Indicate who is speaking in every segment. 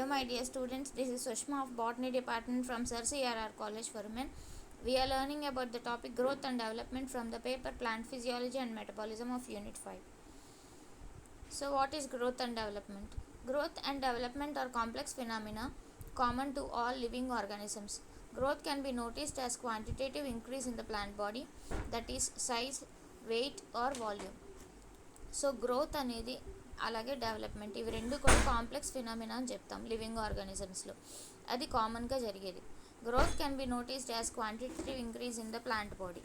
Speaker 1: Hello my dear students, this is Sushma of Botany Department from Sir CRR College for Women. We are learning about the topic growth and development from the paper Plant Physiology and Metabolism of Unit 5. So what is growth and development? Growth and development are complex phenomena common to all living organisms. Growth can be noticed as quantitative increase in the plant body, that is size, weight or volume. So growth అనేది అలాగే development ఇవి రెండు కూడా complex phenomena అని చెప్తాం living ఆర్గానిజమ్స్లో. అది కామన్గా జరిగేది. Growth can be noticed as quantitative increase in the plant body.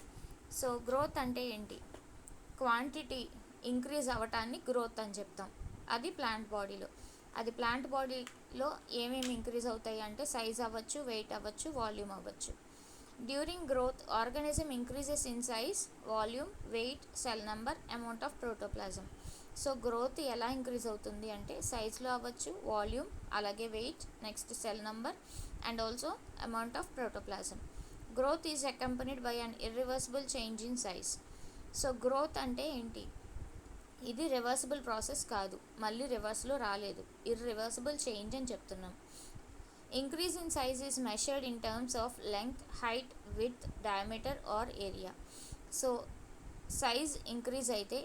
Speaker 1: So growth అంటే ఏంటి? క్వాంటిటీ ఇంక్రీజ్ అవ్వటాన్ని గ్రోత్ అని చెప్తాం. అది ప్లాంట్ బాడీలో. అది ప్లాంట్ బాడీలో ఏమేమి ఇంక్రీజ్ అవుతాయి అంటే సైజ్ అవ్వచ్చు, వెయిట్ అవ్వచ్చు, వాల్యూమ్ అవ్వచ్చు. During growth, organism increases in size, volume, weight, cell number, amount of protoplasm. So growth ఎలా ఇంక్రీజ్ అవుతుంది అంటే సైజ్లో అవ్వచ్చు, వాల్యూమ్, అలాగే weight, next cell number and also amount of protoplasm. Growth is accompanied by an irreversible change in size. So growth అంటే ఏంటి? ఇది reversible process కాదు, మళ్ళీ రివర్స్లో రాలేదు, ఇర్రివర్సిబుల్ చేంజ్ అని చెప్తున్నాం. Increase in size is measured in terms of length, height, width, diameter or area. So size increase అయితే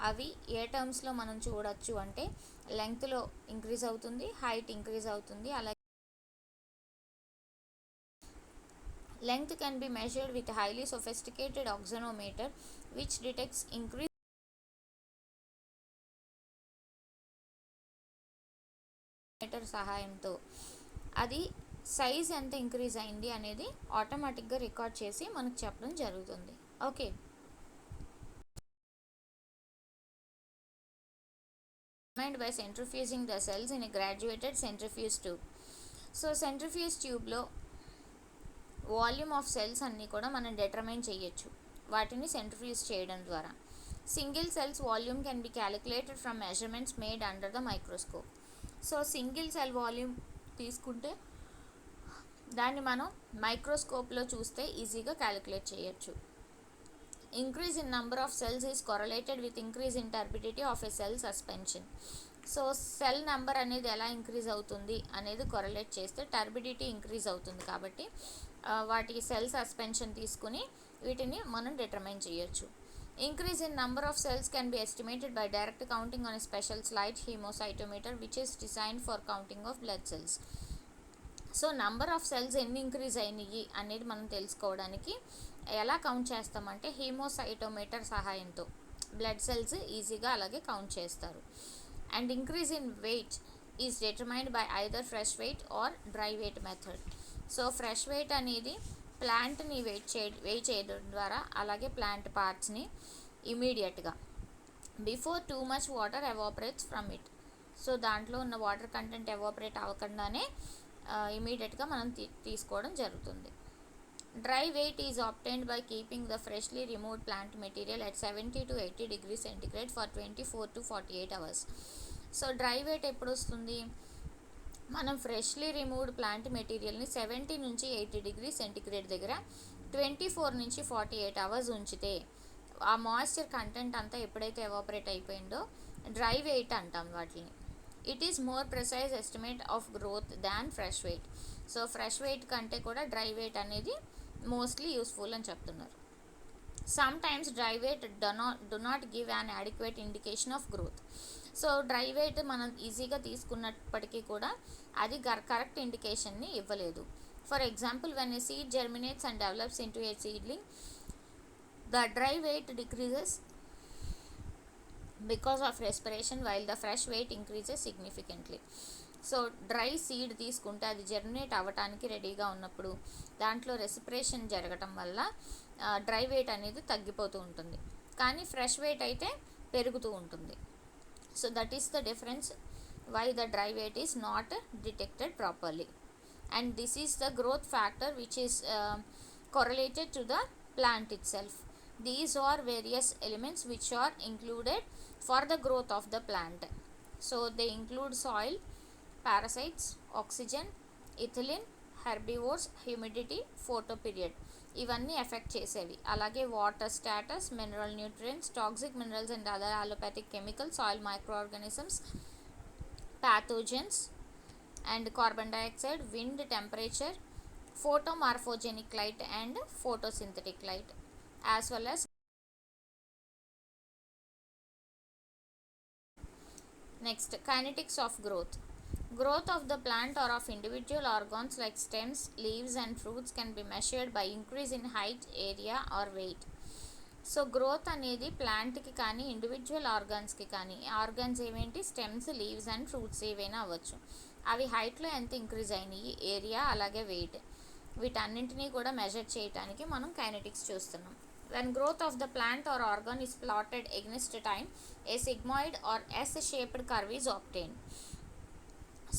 Speaker 1: అవి ఏ టర్మ్స్లో మనం చూడొచ్చు అంటే లెంగ్త్లో ఇంక్రీజ్ అవుతుంది, హైట్ ఇంక్రీజ్ అవుతుంది. అలాగే length can be measured with highly sophisticated auxanometer which detects increase సహాయంతో అది సైజ్ ఎంత ఇంక్రీజ్ అయింది అనేది ఆటోమేటిక్గా రికార్డ్ చేసి మనకు చెప్పడం జరుగుతుంది. Okay, determined by centrifuging the cells in a graduated centrifuge tube. So centrifuge ట్యూబ్లో వాల్యూమ్ ఆఫ్ సెల్స్ అన్నీ కూడా మనం డిటర్మైన్ చేయొచ్చు వాటిని సెంట్రిఫ్యూజ్ చేయడం ద్వారా. Single cells volume can be calculated from measurements made under the microscope. So single cell volume తీసుకుంటే దాన్ని మనం మైక్రోస్కోప్లో చూస్తే ఈజీగా క్యాలిక్యులేట్ చేయొచ్చు. Increase in number of cells is correlated with increase in turbidity of a cell suspension. So cell number అనేది ఎలా increase అవుతుంది అనేది కొరలేట్ చేస్తే టర్బిడిటీ ఇంక్రీజ్ అవుతుంది. కాబట్టి వాటి సెల్ సస్పెన్షన్ తీసుకుని వీటిని మనం డిటర్మైన్ చేయొచ్చు. Increase in number of cells can be estimated by direct counting on a special slide hemocytometer which is designed for counting of blood cells. So number of cells ఎన్ని increase అయినాయి అనేది మనం తెలుసుకోవడానికి ఎలా కౌంట్ చేస్తామంటే హీమోసైటోమీటర్ సహాయంతో blood cells ఈజీగా అలాగే కౌంట్ చేస్తారు. And increase in weight is determined by either fresh weight or dry weight method. So fresh weight అనేది ప్లాంట్ని వెయిట్ చేయడం ద్వారా, అలాగే ప్లాంట్ పార్ట్స్ని ఇమీడియట్గా before too much water evaporates from it. So దాంట్లో ఉన్న వాటర్ కంటెంట్ ఎవాపరేట్ అవ్వకుండానే ఇమీడియట్గా మనం తీసుకోవడం జరుగుతుంది. Dry weight is obtained by keeping the freshly removed plant material at 70 to 80 degrees centigrade for 24 to 48 hours. So dry weight ఎప్పుడు వస్తుంది? మనం ఫ్రెష్లీ రిమూవ్డ్ ప్లాంట్ మెటీరియల్ని 70 నుంచి 80 degrees centigrade దగ్గర 24 నుంచి 48 hours ఉంచితే ఆ మాయిశ్చర్ కంటెంట్ అంతా ఎప్పుడైతే ఎవాపరేట్ అయిపోయిందో డ్రై వెయిట్ అంటాం వాటిని. It is more precise estimate of growth than fresh weight. So fresh weight కంటే కూడా డ్రై వెయిట్ అనేది మోస్ట్లీ యూస్ఫుల్ అని చెప్తున్నారు. Sometimes dry weight do not give an adequate indication of growth. So dry weight మనం ఈజీగా తీసుకున్నప్పటికీ కూడా అది కరెక్ట్ ఇండికేషన్ని ఇవ్వలేదు. For example when a seed germinates and develops into a seedling the dry weight decreases because of respiration while the fresh weight increases significantly. So dry seed తీసుకుంటే అది germinate అవ్వటానికి రెడీగా ఉన్నప్పుడు దాంట్లో రెస్పిరేషన్ జరగటం వల్ల డ్రై వెయిట్ అనేది తగ్గిపోతూ ఉంటుంది, కానీ ఫ్రెష్ వెయిట్ అయితే పెరుగుతూ ఉంటుంది. So that is the difference why the dry weight is not detected properly. And this is the growth factor which is correlated to the plant itself. These are various elements which are included for the growth of the plant. So they include soil, parasites, oxygen, ethylene, herbivores, humidity, photoperiod. ఇవన్నీ effect చేసేవి. అలాగే water status, mineral nutrients, toxic minerals and other allopathic chemicals, soil micro organisms, pathogens, and carbon dioxide, wind, temperature, photomorphogenic light and photosynthetic light, as well as next kinetics of growth. Growth of the plant or of individual organs like stems, leaves and fruits can be measured by increase in height, area or weight. So growth అనేది ప్లాంట్కి కానీ individual ఆర్గాన్స్కి కానీ, organs ఏమేంటి, stems, leaves and fruits ఏవైనా అవ్వచ్చు, అవి హైట్లో ఎంత ఇంక్రీజ్ అయినాయి, ఏరియా అలాగే వెయిట్, వీటన్నింటినీ కూడా మెజర్ చేయడానికి మనం కైనెటిక్స్ చూస్తున్నాం. When growth of the plant or organ is plotted against time, a sigmoid or S shaped curve is obtained.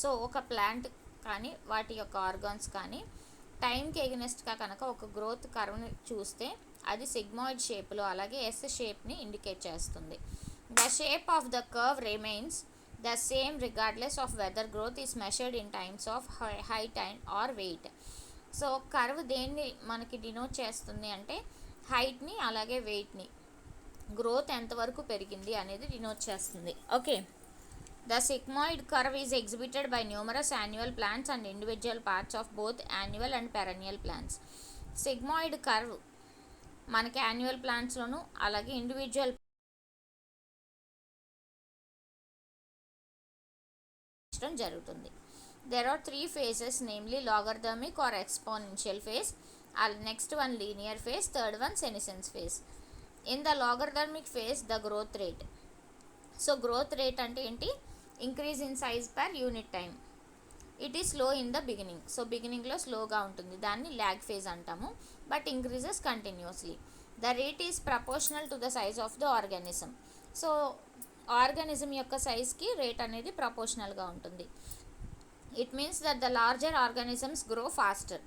Speaker 1: So ఒక ప్లాంట్ కానీ వాటి యొక్క ఆర్గాన్స్ కానీ టైంకి ఎగ్నెస్ట్గా కనుక ఒక గ్రోత్ కర్వ్ని చూస్తే అది సిగ్మాయిడ్ షేప్లో అలాగే ఎస్ షేప్ని ఇండికేట్ చేస్తుంది. The shape of the curve remains the same regardless of whether growth is measured in times of height and or weight. So curve దేన్ని మనకి డినోట్ చేస్తుంది అంటే హైట్ని అలాగే వెయిట్ని, గ్రోత్ ఎంతవరకు పెరిగింది అనేది డినోట్ చేస్తుంది. Okay, the sigmoid curve is exhibited by numerous annual plants and individual parts of both annual and perennial plants. sigmoid curve మనకి యాన్యువల్ ప్లాంట్స్లోను అలాగే ఇండివిజువల్ జరుగుతుంది. there are 3 phases, namely logarithmic or exponential phase, next one linear phase, third one senescence phase. in the logarithmic phase the growth rate, so growth rate అంటే ఏంటి, increase in size per unit time. It is slow in the beginning, so బిగినింగ్లో స్లోగా ఉంటుంది, దాన్ని lag phase అంటాము, but increases continuously. The rate is proportional to the size of the organism. So organism యొక్క సైజ్కి rate అనేది ప్రపోర్షనల్గా ఉంటుంది. It means that the larger organisms grow faster,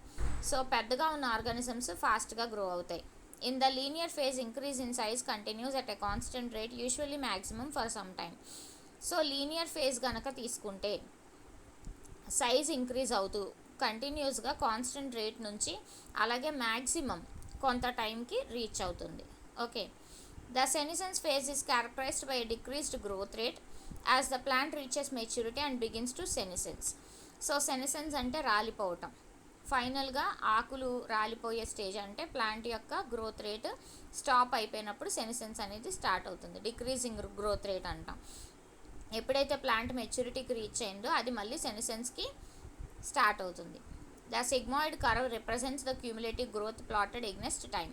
Speaker 1: so పెద్దగా ఉన్న ఆర్గానిజమ్స్ ఫాస్ట్గా గ్రో అవుతాయి. In the linear phase increase in size continuous at a constant rate, usually maximum for some time. So linear phase కనుక తీసుకుంటే size increase అవుతూ కంటిన్యూస్గా constant rate నుంచి అలాగే మ్యాక్సిమం కొంత టైంకి రీచ్ అవుతుంది. Okay, the senescence phase is characterised by decreased growth rate as the plant reaches maturity and begins to senescence. So senescence అంటే రాలిపోవటం, ఫైనల్గా ఆకులు రాలిపోయే స్టేజ్ అంటే ప్లాంట్ యొక్క గ్రోత్ రేట్ స్టాప్ అయిపోయినప్పుడు సెనిసెన్స్ అనేది స్టార్ట్ అవుతుంది. డిక్రీజింగ్ గ్రోత్ రేట్ అంటాం. ఎప్పుడైతే ప్లాంట్ మెచ్యూరిటీకి రీచ్ అయిందో అది మళ్ళీ సెనిసెన్స్కి స్టార్ట్ అవుతుంది. The sigmoid curve represents the cumulative growth plotted against time.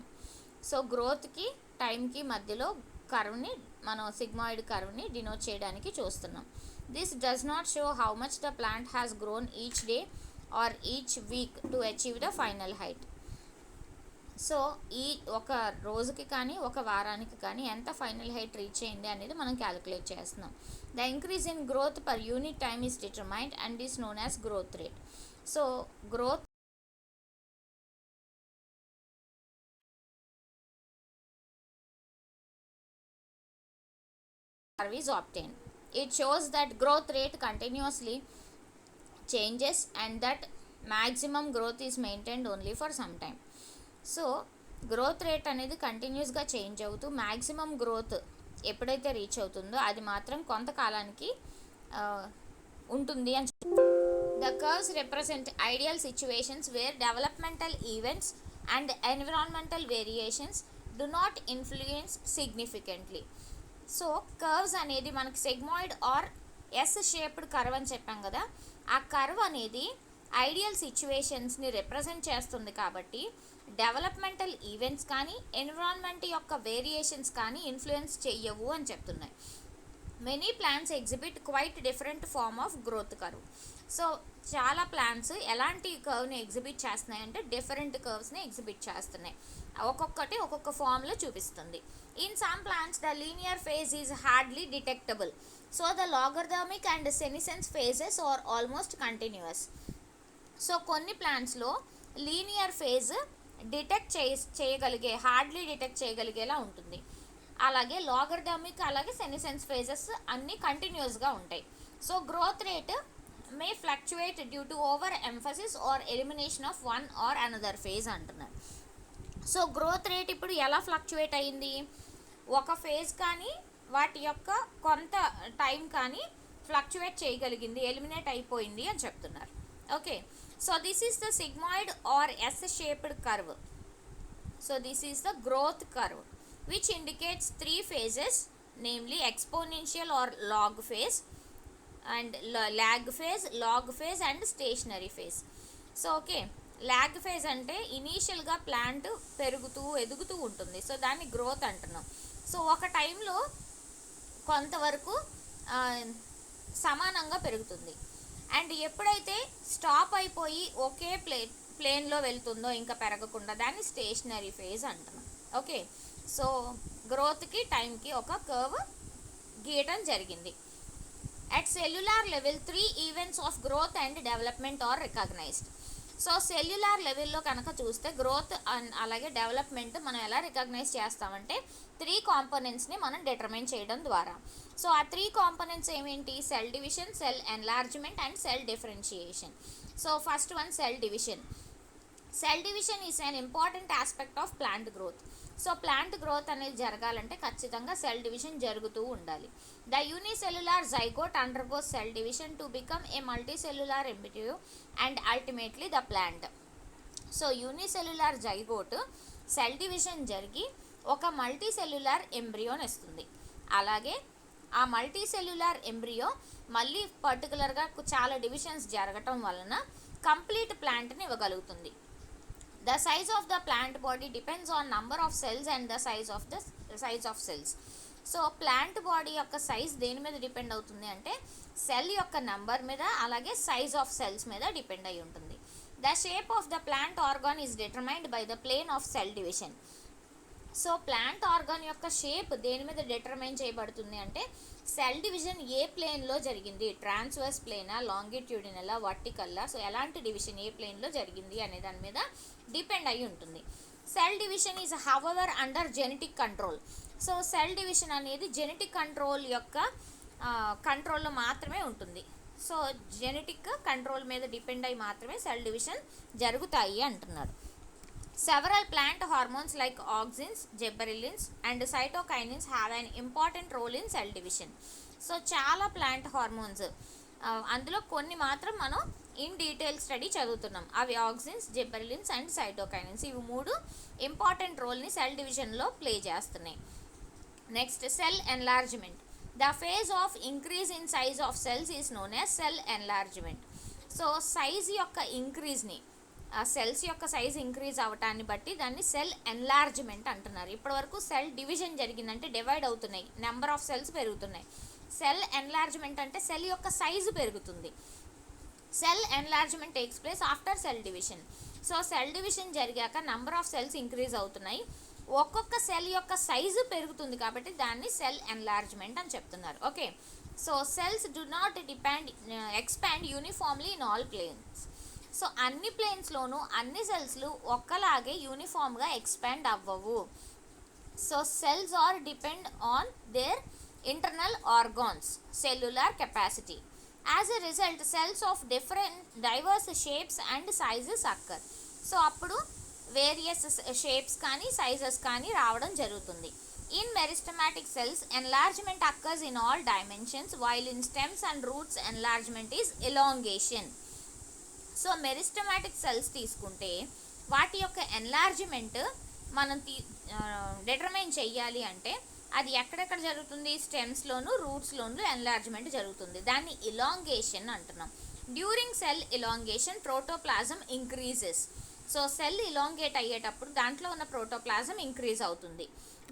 Speaker 1: So గ్రోత్కి టైంకి మధ్యలో కర్వ్ని మనం సిగ్మాయిడ్ కర్వ్ని డినోట్ చేయడానికి చూస్తున్నాం. This does not show how much the plant has grown each day or each week to achieve the final height. So ఈ ఒక రోజుకి కానీ ఒక వారానికి కానీ ఎంత ఫైనల్ హైట్ రీచ్ అయింది అనేది మనం క్యాలిక్యులేట్ చేస్తున్నాం. The increase in growth per unit time is determined and is known as growth rate. So growth curve is obtained. It shows that growth rate continuously changes and that maximum growth is maintained only for some time. So growth rate అనేది కంటిన్యూస్గా change అవుతూ maximum growth ఎప్పుడైతే reach అవుతుందో అది మాత్రం కొంతకాలానికి ఉంటుంది అని. The curves represent ideal situations where developmental events and environmental variations do not influence significantly. So curves అనేది మనకి సెగ్మాయిడ్ ఆర్ ఎస్ షేప్డ్ కర్వ్ అని చెప్పాం కదా, ఆ కర్వ్ అనేది ఐడియల్ సిచ్యువేషన్స్ని రిప్రజెంట్ చేస్తుంది కాబట్టి డెవలప్మెంటల్ ఈవెంట్స్ కానీ ఎన్విరాన్మెంట్ యొక్క వేరియేషన్స్ కానీ ఇన్ఫ్లుయెన్స్ చెయ్యవు అని చెప్తున్నాయి. Many plants exhibit quite different form of growth curve. So చాలా ప్లాంట్స్ ఎలాంటి కర్వ్ని ఎగ్జిబిట్ చేస్తున్నాయి అంటే డిఫరెంట్ కర్వ్స్ని ఎగ్జిబిట్ చేస్తున్నాయి, ఒక్కొక్కటి ఒక్కొక్క ఫామ్లో చూపిస్తుంది. In some plants the linear phase is hardly detectable, so the logarithmic and senescence phases are almost continuous. So కొన్ని ప్లాంట్స్లో లీనియర్ ఫేజ్ డిటెక్ట్ చేయగలిగే హార్డ్లీ డిటెక్ట్ చేయగలిగేలా ఉంటుంది, అలాగే లాగర్థమిక్ అలాగే సెనిసెన్స్ ఫేజెస్ అన్నీ కంటిన్యూస్గా ఉంటాయి. So growth rate may fluctuate due to overemphasis or elimination of one or another phase అంటున్నారు. సో గ్రోత్ రేట్ ఇప్పుడు ఎలా ఫ్లక్చువేట్ అయ్యింది, ఒక ఫేజ్ కానీ వాటి యొక్క కొంత టైం కానీ ఫ్లక్చువేట్ చేయగలిగింది, ఎలిమినేట్ అయిపోయింది అని చెప్తున్నారు. Okay, so this is the sigmoid or S shaped curve. So this is the growth curve which indicates 3 phases, namely exponential or log phase and lag phase, log phase and stationary phase. So okay, lag phase అంటే ఇనీషియల్గా plant పెరుగుతూ ఎదుగుతూ ఉంటుంది, so దాన్ని growth అంటున్నాం. So ఒక టైంలో కొంతవరకు సమానంగా పెరుగుతుంది, అండ్ ఎప్పుడైతే స్టాప్ అయిపోయి ఒకే ప్లేన్లో వెళ్తుందో ఇంకా పెరగకుండా దాన్ని స్టేషనరీ ఫేజ్ అంటున్నాం. ఓకే, సో గ్రోత్కి టైంకి ఒక కర్వ్ గీయటం జరిగింది. At cellular level 3 events of growth and development are recognised. So cellular లెవెల్లో కనుక చూస్తే గ్రోత్ అండ్ అలాగే డెవలప్మెంట్ మనం ఎలా రికగ్నైజ్ చేస్తామంటే 3 కాంపోనెంట్స్ని మనం డిటర్మైన్ చేయడం ద్వారా. సో ఆ 3 కాంపోనెంట్స్ ఏమేంటి? Cell division, cell enlargement and cell differentiation. So first one, cell division. Cell division is an important aspect of plant growth. So plant growth అనేది జరగాలంటే ఖచ్చితంగా సెల్ డివిజన్ జరుగుతూ ఉండాలి. The unicellular zygote undergoes cell division to become a multicellular embryo and ultimately the plant. So unicellular zygote cell division జరిగి ఒక multicellular ఎంబ్రియోని ఇస్తుంది. అలాగే ఆ మల్టీసెల్యులార్ ఎంబ్రియో మళ్ళీ పర్టికులర్గా చాలా డివిజన్స్ జరగటం వలన కంప్లీట్ ప్లాంట్ని ఇవ్వగలుగుతుంది. The size of the plant body depends on number of cells and the size of cells. So plant body యొక్క సైజ్ దేని మీద డిపెండ్ అవుతుంది అంటే సెల్ యొక్క నెంబర్ మీద, అలాగే సైజ్ ఆఫ్ సెల్స్ మీద డిపెండ్ అయి ఉంటుంది. The shape of the plant organ is determined by the plane of cell division. So plant organ యొక్క షేప్ దేని మీద డిటర్మైన్ చేయబడుతుంది అంటే సెల్ డివిజన్ ఏ ప్లేన్లో జరిగింది, ట్రాన్స్వర్స్ ప్లేనా, లాంగిట్యూడినలా, వర్టికల్లా, సో ఎలాంటి డివిజన్ ఏ ప్లేన్లో జరిగింది అనే దాని మీద డిపెండ్ అయి ఉంటుంది. Cell division is however under genetic control. So cell division అనేది జెనెటిక్ కంట్రోల్ యొక్క కంట్రోల్లో మాత్రమే ఉంటుంది. సో జెనెటిక్ కంట్రోల్ మీద డిపెండ్ అయి మాత్రమే సెల్ డివిజన్ జరుగుతాయి అంటున్నారు. Several plant hormones like auxins, gibberellins and cytokinins have an important role in cell division. So చాలా ప్లాంట్ హార్మోన్స్, అందులో కొన్ని మాత్రం మనం ఇన్ డీటెయిల్ స్టడీ చదువుతున్నాం. అవి ఆక్సిన్స్, జిబ్బెరెలిన్స్ అండ్ సైటోకైనిన్స్. ఇవి 3 ఇంపార్టెంట్ రోల్ని సెల్ డివిజన్లో ప్లే చేస్తున్నాయి. Next, cell enlargement. The phase of increase in size of cells is known as cell enlargement. So size యొక్క ఇంక్రీజ్ని, ఆ సెల్స్ యొక్క సైజ్ ఇంక్రీజ్ అవ్వటాన్ని బట్టి దాన్ని సెల్ ఎన్లార్జ్మెంట్ అంటున్నారు. ఇప్పటివరకు సెల్ డివిజన్ జరిగిందంటే డివైడ్ అవుతున్నాయి, నెంబర్ ఆఫ్ సెల్స్ పెరుగుతున్నాయి. సెల్ ఎన్లార్జ్మెంట్ అంటే సెల్ యొక్క సైజు పెరుగుతుంది. Cell enlargement takes place after cell division. So cell division జరిగాక నెంబర్ ఆఫ్ సెల్స్ ఇంక్రీజ్ అవుతున్నాయి, ఒక్కొక్క సెల్ యొక్క సైజు పెరుగుతుంది, కాబట్టి దాన్ని సెల్ ఎన్లార్జ్మెంట్ అని చెప్తున్నారు. Okay, so cells do not expand uniformly in all planes. So అన్ని ప్లేన్స్లోనూ అన్ని సెల్స్లు ఒక్కలాగే యూనిఫామ్గా ఎక్స్పాండ్ అవ్వవు. So cells are depend on their internal organs cellular capacity. As a result cells of diverse shapes and sizes occur. So అప్పుడు various shapes కానీ sizes కానీ రావడం జరుగుతుంది. In meristematic cells enlargement occurs in all dimensions, while in stems and roots enlargement is elongation. So meristematic cells తీసుకుంటే వాటి యొక్క enlargement మనం determine చెయ్యాలి అంటే అది ఎక్కడెక్కడ జరుగుతుంది? స్టెమ్స్లోను, రూట్స్లోను ఎన్లార్జ్మెంట్ జరుగుతుంది. దాన్ని ఇలాంగేషన్ అంటున్నాం. During cell elongation protoplasm increases. So cell elongate అయ్యేటప్పుడు దాంట్లో ఉన్న ప్రోటోప్లాజం ఇంక్రీజ్ అవుతుంది.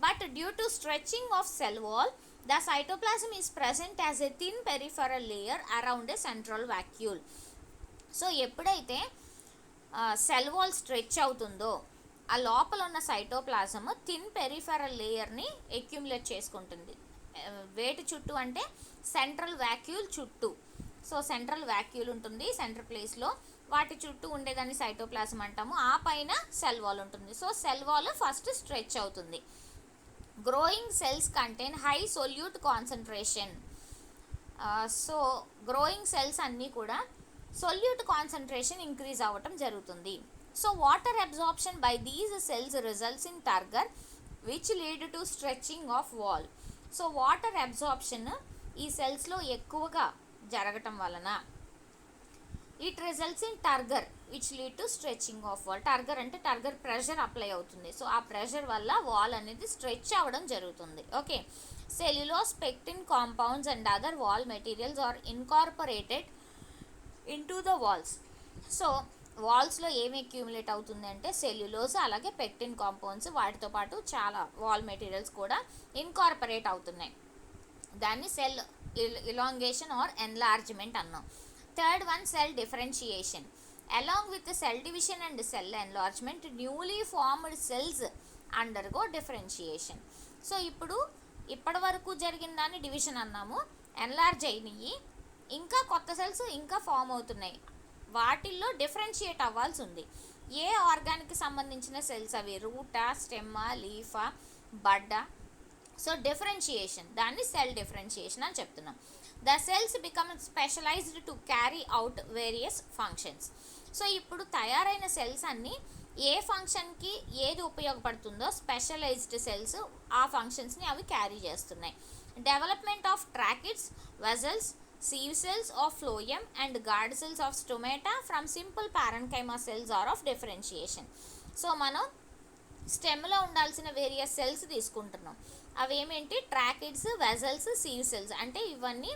Speaker 1: But due to stretching of cell wall the cytoplasm is present as a thin peripheral layer around a central vacuole. So ఎప్పుడైతే cell wall stretch అవుతుందో ఆ లోపల ఉన్న cytoplasm thin peripheral లేయర్ని అక్యుములేట్ చేసుకుంటుంది. వేటి చుట్టూ అంటే సెంట్రల్ వాక్యూల్ చుట్టూ. సో సెంట్రల్ వాక్యూల్ ఉంటుంది సెంటర్ ప్లేస్లో, వాటి చుట్టూ ఉండేదాన్ని సైటోప్లాజం అంటాము. ఆ పైన సెల్ వాల్ ఉంటుంది. So cell wall first stretch అవుతుంది. Growing cells contain high solute concentration. So growing cells అన్నీ కూడా సొల్యూట్ కాన్సన్ట్రేషన్ ఇంక్రీజ్ అవ్వటం జరుగుతుంది. So water absorption by these cells results in turgor which lead to stretching of wall. So water absorption ఈ సెల్స్లో ఎక్కువగా జరగటం వలన it results in turgor which lead to stretching of wall. Turgor అంటే turgor pressure apply అవుతుంది. So ఆ pressure వల్ల wall అనేది స్ట్రెచ్ అవ్వడం జరుగుతుంది. Okay, cellulose, pectin compounds and other wall materials are incorporated into the walls. So వాల్స్లో ఏమి accumulate అవుతుంది అంటే సెల్యులోస్, అలాగే పెక్టిన్ కాంపౌండ్స్, వాటితో పాటు చాలా వాల్ మెటీరియల్స్ కూడా ఇన్కార్పొరేట్ అవుతున్నాయి. దాన్ని సెల్ ఇలాంగేషన్ ఆర్ ఎన్లార్జ్మెంట్ అన్నాం. Third one, cell differentiation. Along with cell division and cell enlargement newly formed cells undergo differentiation. So ఇప్పటి వరకు జరిగిన దాన్ని డివిజన్ అన్నాము, ఎన్లార్జ్ అయినాయి, ఇంకా కొత్త సెల్స్ ఇంకా ఫామ్ అవుతున్నాయి, వాటిల్లో డిఫరెన్షియేట్ అవ్వాల్సి ఉంది. ఏ ఆర్గాన్కి సంబంధించిన సెల్స్ అవి? రూటా, స్టెమ్మా, లీఫా, బడ్డా? సో డిఫరెన్షియేషన్, దాన్ని సెల్ డిఫరెన్షియేషన్ అని చెప్తున్నాం. The cells become specialised to carry out various functions. So ఇప్పుడు తయారైన సెల్స్ అన్నీ ఏ ఫంక్షన్కి ఏది ఉపయోగపడుతుందో స్పెషలైజ్డ్ సెల్స్ ఆ ఫంక్షన్స్ని అవి క్యారీ చేస్తున్నాయి. Development of tracheids, vessels, sieve cells of phloem and guard cells of stomata from simple parenchyma cells are of differentiation. So మనం స్టెమ్లో ఉండాల్సిన వేరియస్ సెల్స్ తీసుకుంటున్నాం. అవి ఏమేంటి? ట్రాకిడ్స్, వెజల్స్, సీవ్ సెల్స్. అంటే ఇవన్నీ